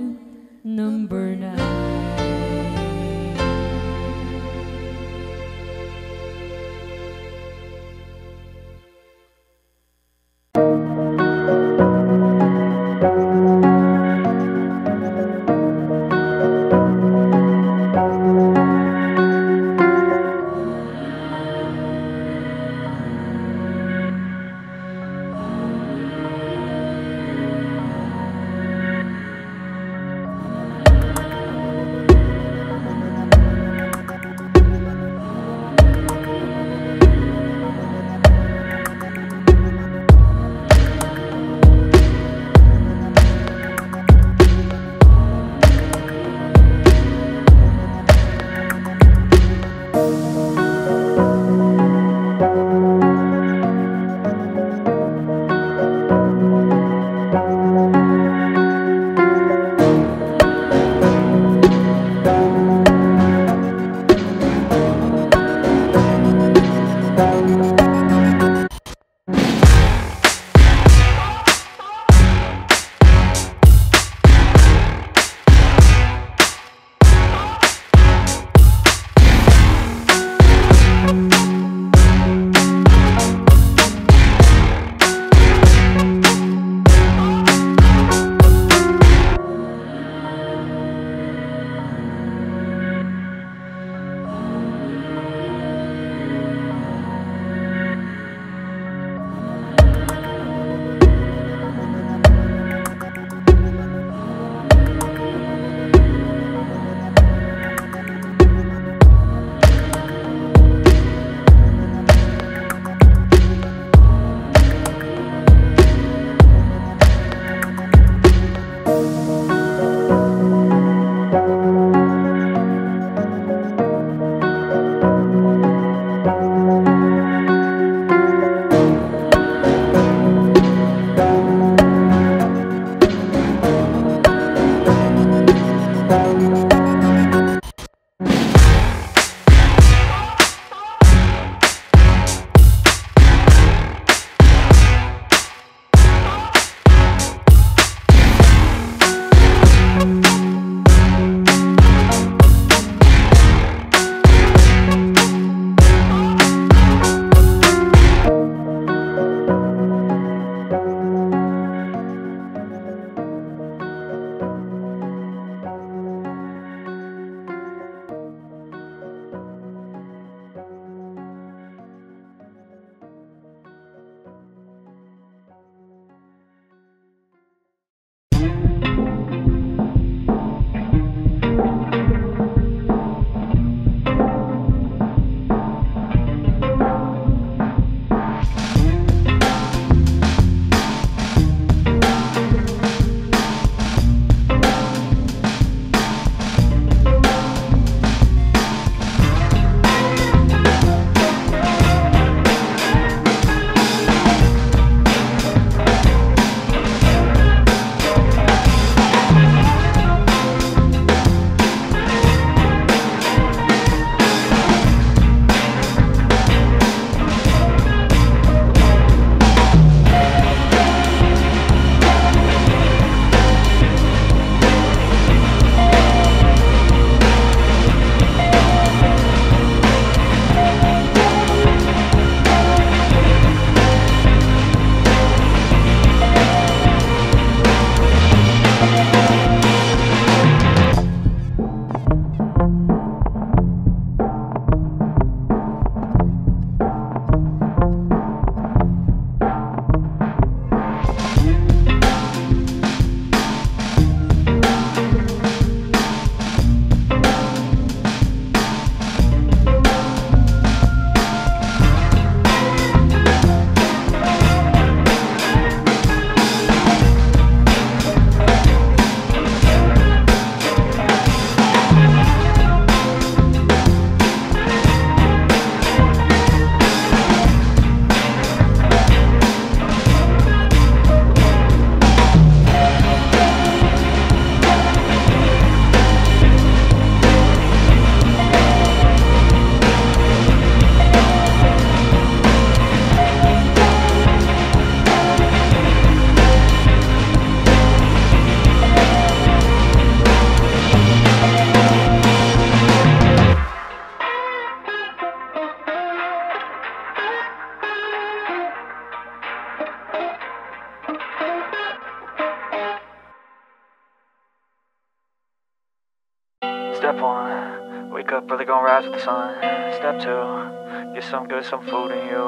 1, wake up, really gonna rise with the sun. Step 2, get some good, some food in you.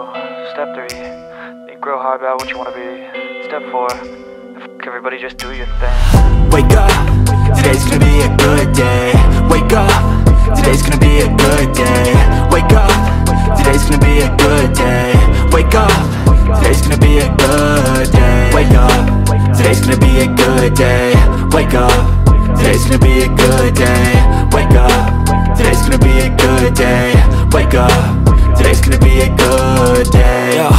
Step 3, think real hard about what you wanna be. Step 4, everybody just do your thing. Wake up, today's gonna be a good day. Wake up, today's gonna be a good day. Wake up, today's gonna be a good day. Wake up, today's gonna be a good day. Wake up, today's gonna be a good day. Wake up, today's gonna be a good day. Wake up, today's gonna be a good day. Wake up, today's gonna be a good day. Yo,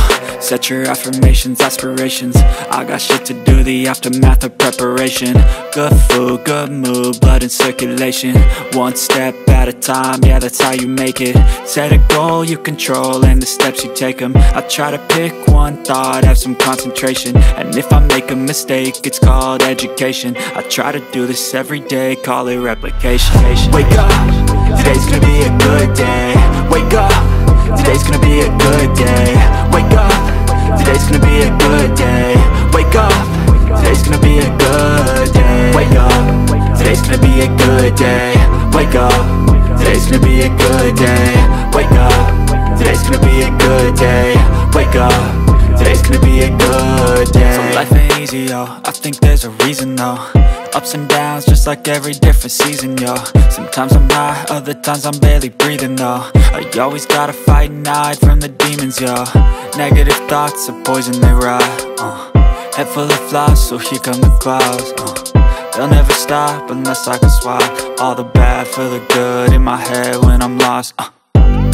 set your affirmations, aspirations. I got shit to do, the aftermath of preparation. Good food, good mood, blood in circulation. One step at a time, yeah, that's how you make it. Set a goal you control and the steps you take them. I try to pick one thought, have some concentration. And if I make a mistake, it's called education. I try to do this every day, call it replication. Wake up, today's gonna be a good day. Wake up, today's gonna be a good day. Wake up, today's gonna be a good day. Wake up, today's gonna be a good day. Wake up, today's gonna be a good day. Wake up, today's gonna be a good day. Wake up, today's gonna be a good day. Wake up, today's gonna be a good day. So life ain't easy, yo, I think there's a reason though. Ups and downs, just like every different season, yo. Sometimes I'm high, other times I'm barely breathing, though. I always gotta fight and hide from the demons, yo. Negative thoughts are poison, they rot. Head full of flies, so here come the clouds. They'll never stop unless I can swap all the bad for the good in my head when I'm lost.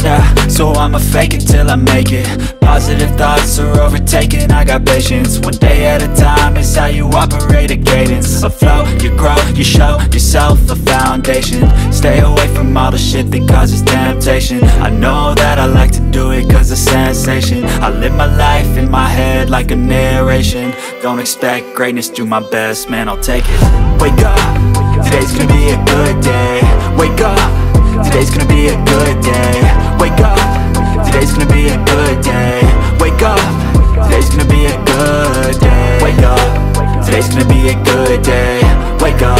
Yeah, so I'ma fake it till I make it. Positive thoughts are overtaken, I got patience. One day at a time is how you operate a cadence. A flow, you grow, you show yourself a foundation. Stay away from all the shit that causes temptation. I know that I like to do it cause it's sensation. I live my life in my head like a narration. Don't expect greatness, do my best, man, I'll take it. Wake up, today's gonna be a good day. Wake up, today's gonna be a good day. Wake up, today's gonna be a good day. Wake up, today's gonna be a good day. Wake up, today's gonna be a good day. Wake up,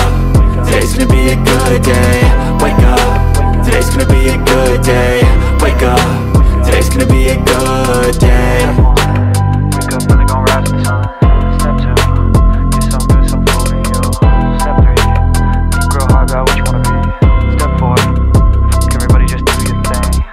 today's gonna be a good day. Wake up, today's gonna be a good day. Wake up, today's gonna be a good day. Wake up, really gonna rise with the sun. Step 2, get some good, some food in you. Step 3, think real hard about what you wanna be. Step 4, everybody just do your thing.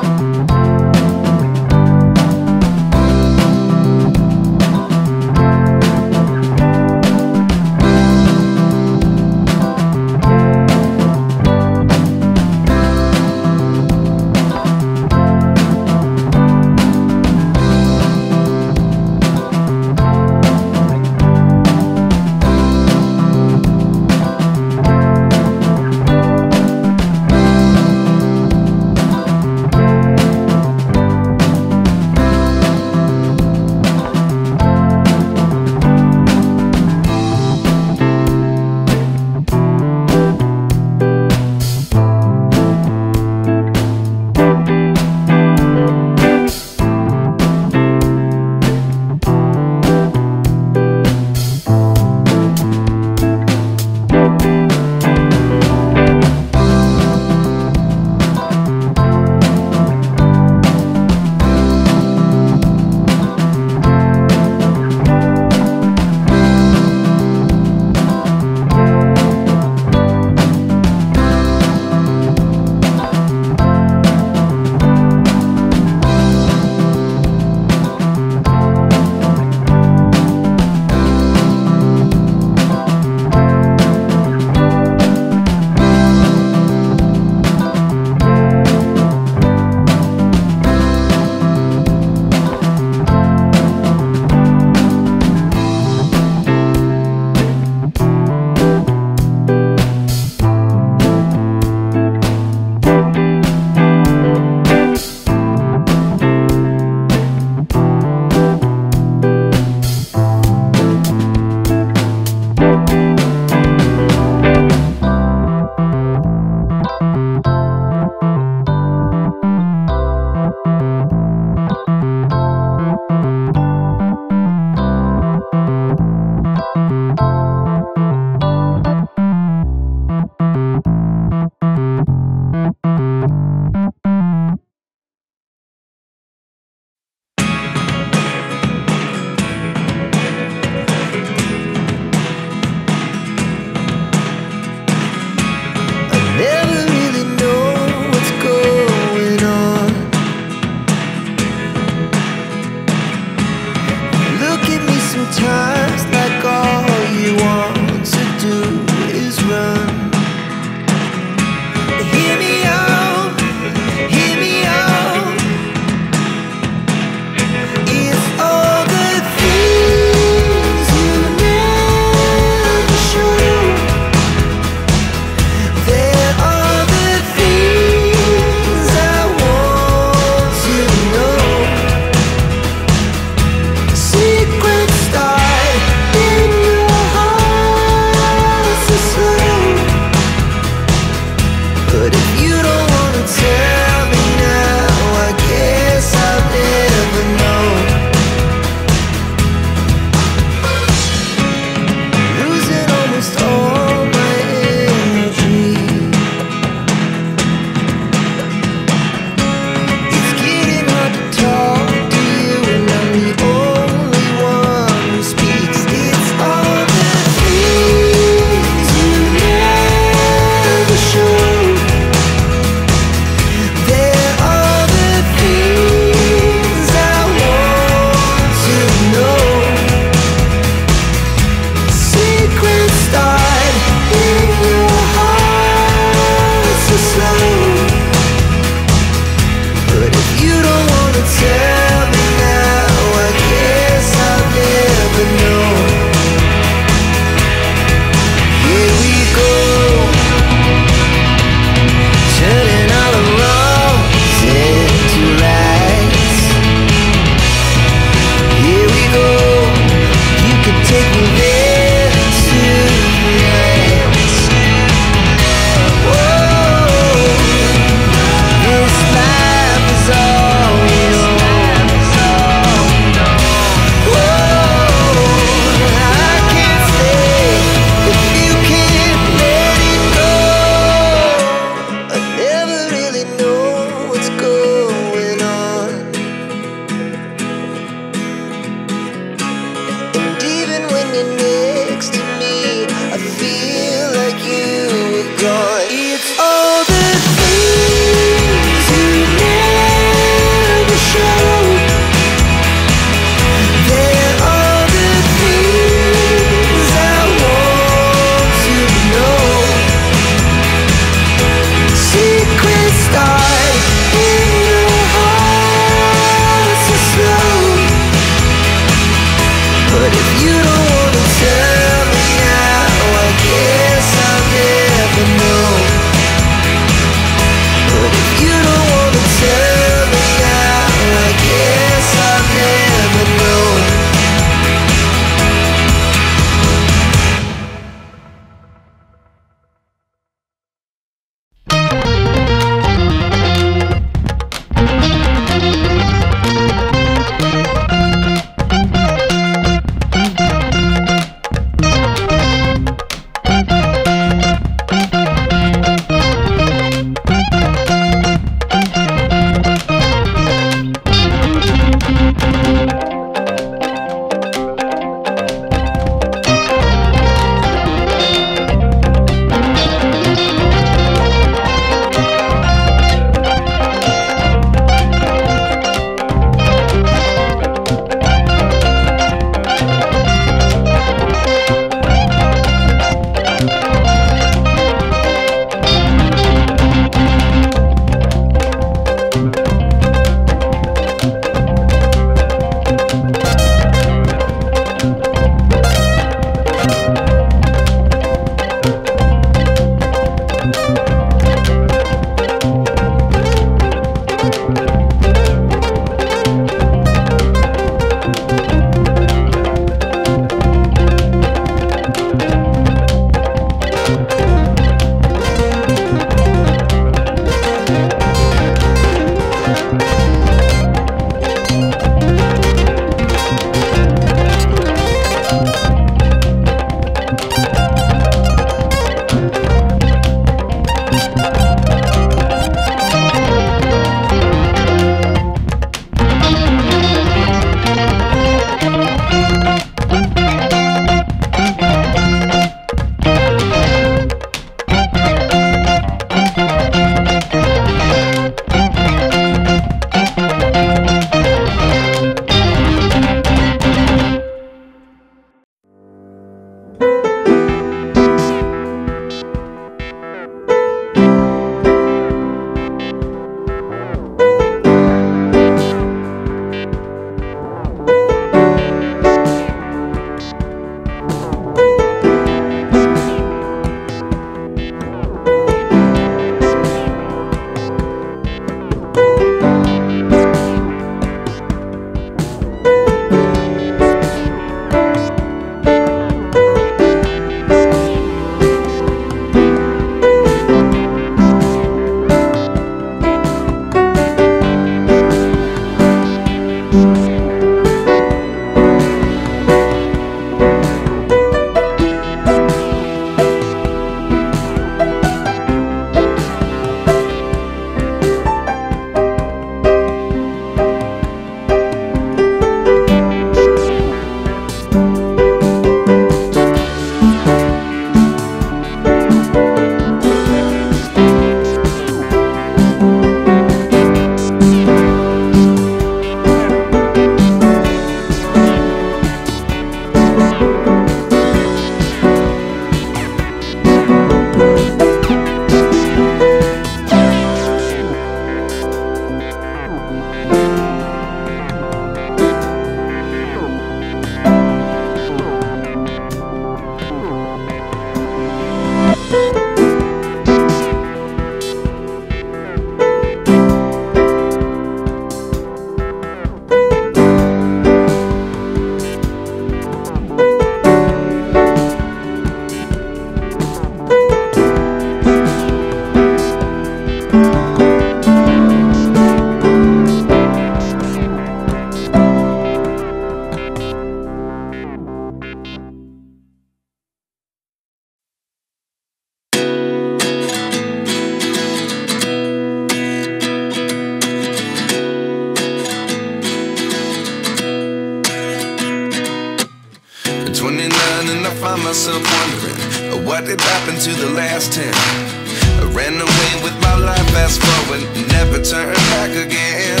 myself wondering what did happen to the last 10. I ran away with my life, fast forward, never turn back again.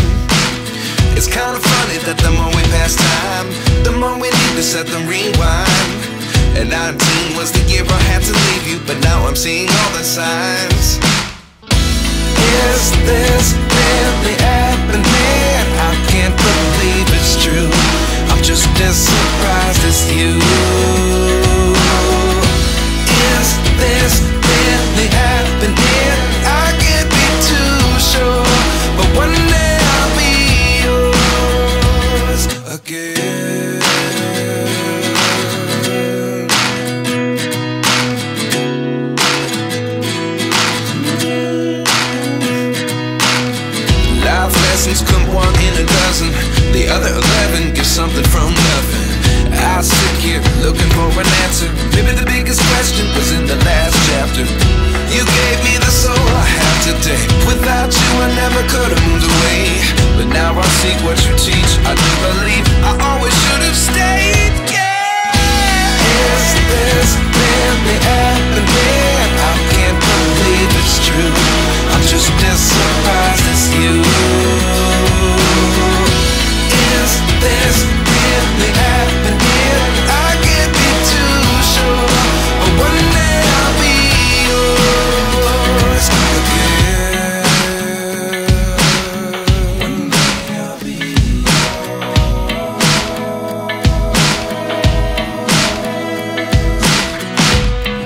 It's kind of funny that the more we pass time, the more we need to set them rewind. And 19 was the year I had to leave you, but now I'm seeing all the signs. Is this really happening? I can't believe it's true. I'm just as surprised as you. Is this really happening? I can't be too sure, but one day I'll be yours again. Life lessons come one in a dozen, the other 11 give something from nothing. I sit here looking for an answer. Maybe the biggest question was in the last chapter. You gave me the soul I have today. Without you I never could have moved away. But now I see what you teach. I do believe I always should have stayed. Yeah. Is this really happening? I can't believe it's true. I'm just as surprised as you. Is this really happening? I can't be too sure, but one day I'll be yours again. One day I'll be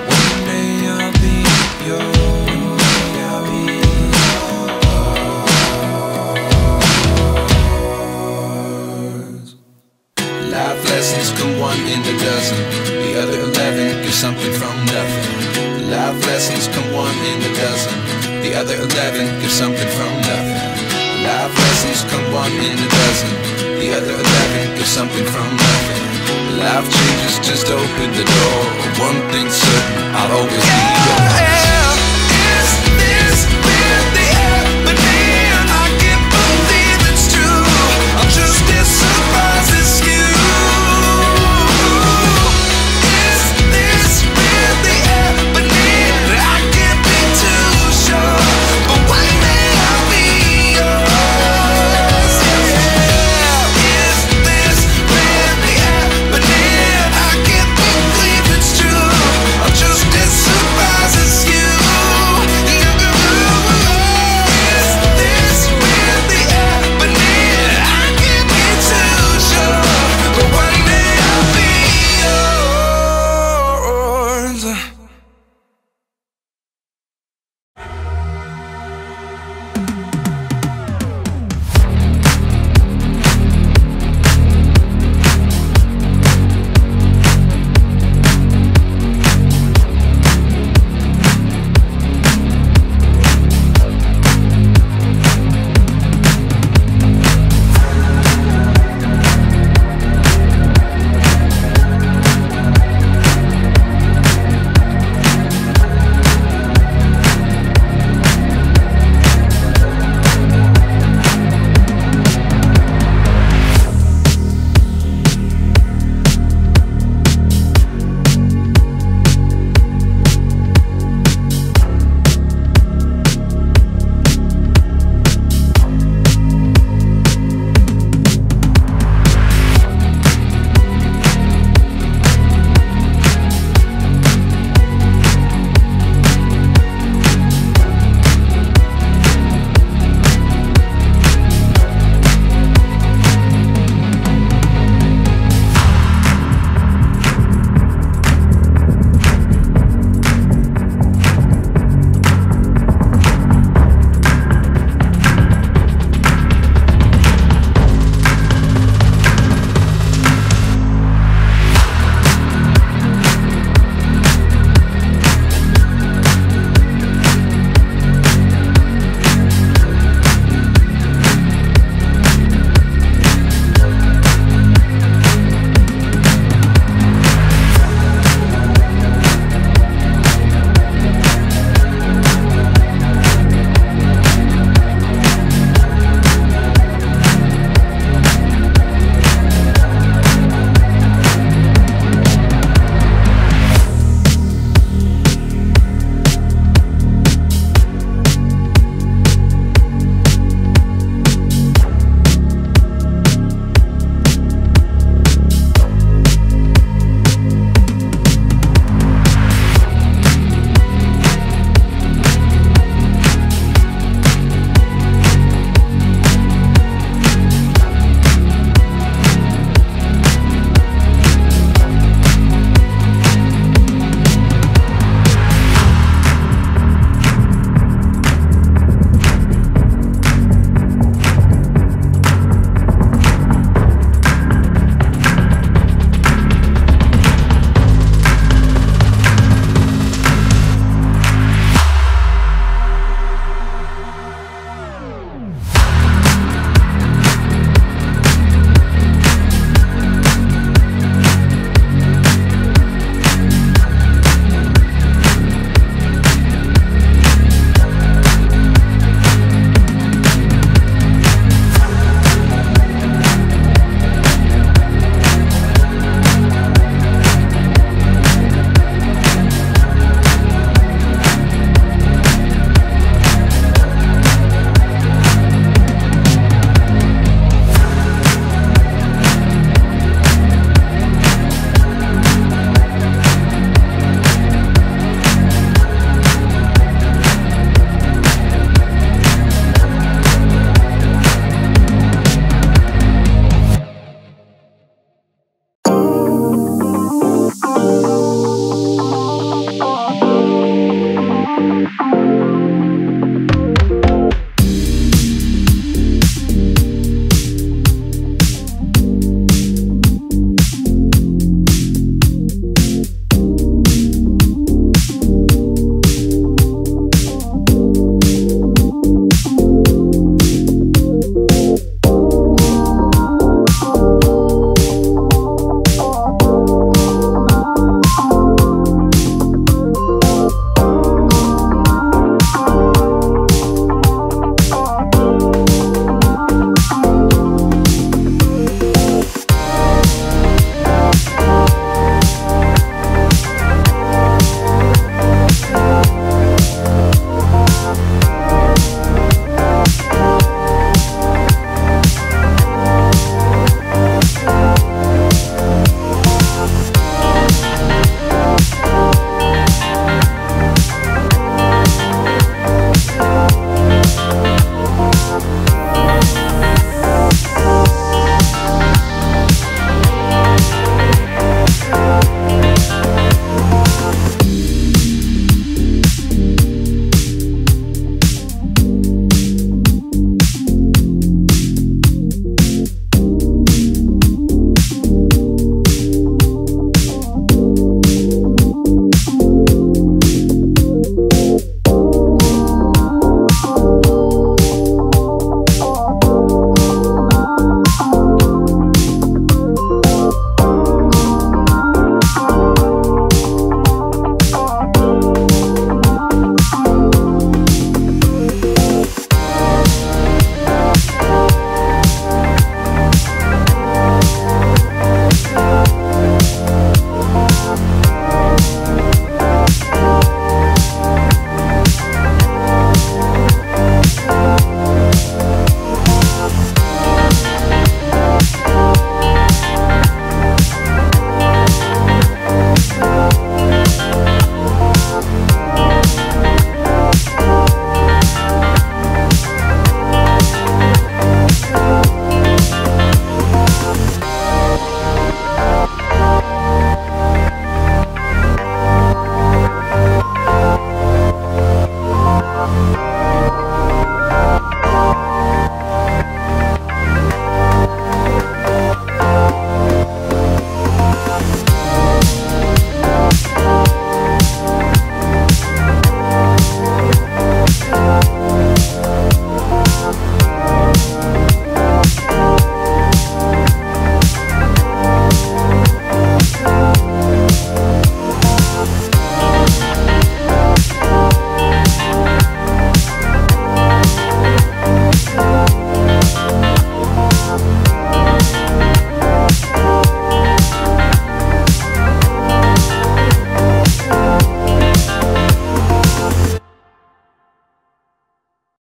One day I'll be yours. Life lessons come one in a dozen, the other 11 give something from nothing. Life lessons come one in a dozen, the other 11 give something from nothing. Life lessons come one in a dozen, the other 11 give something from nothing. Life changes, just open the door. One thing's certain, I'll always be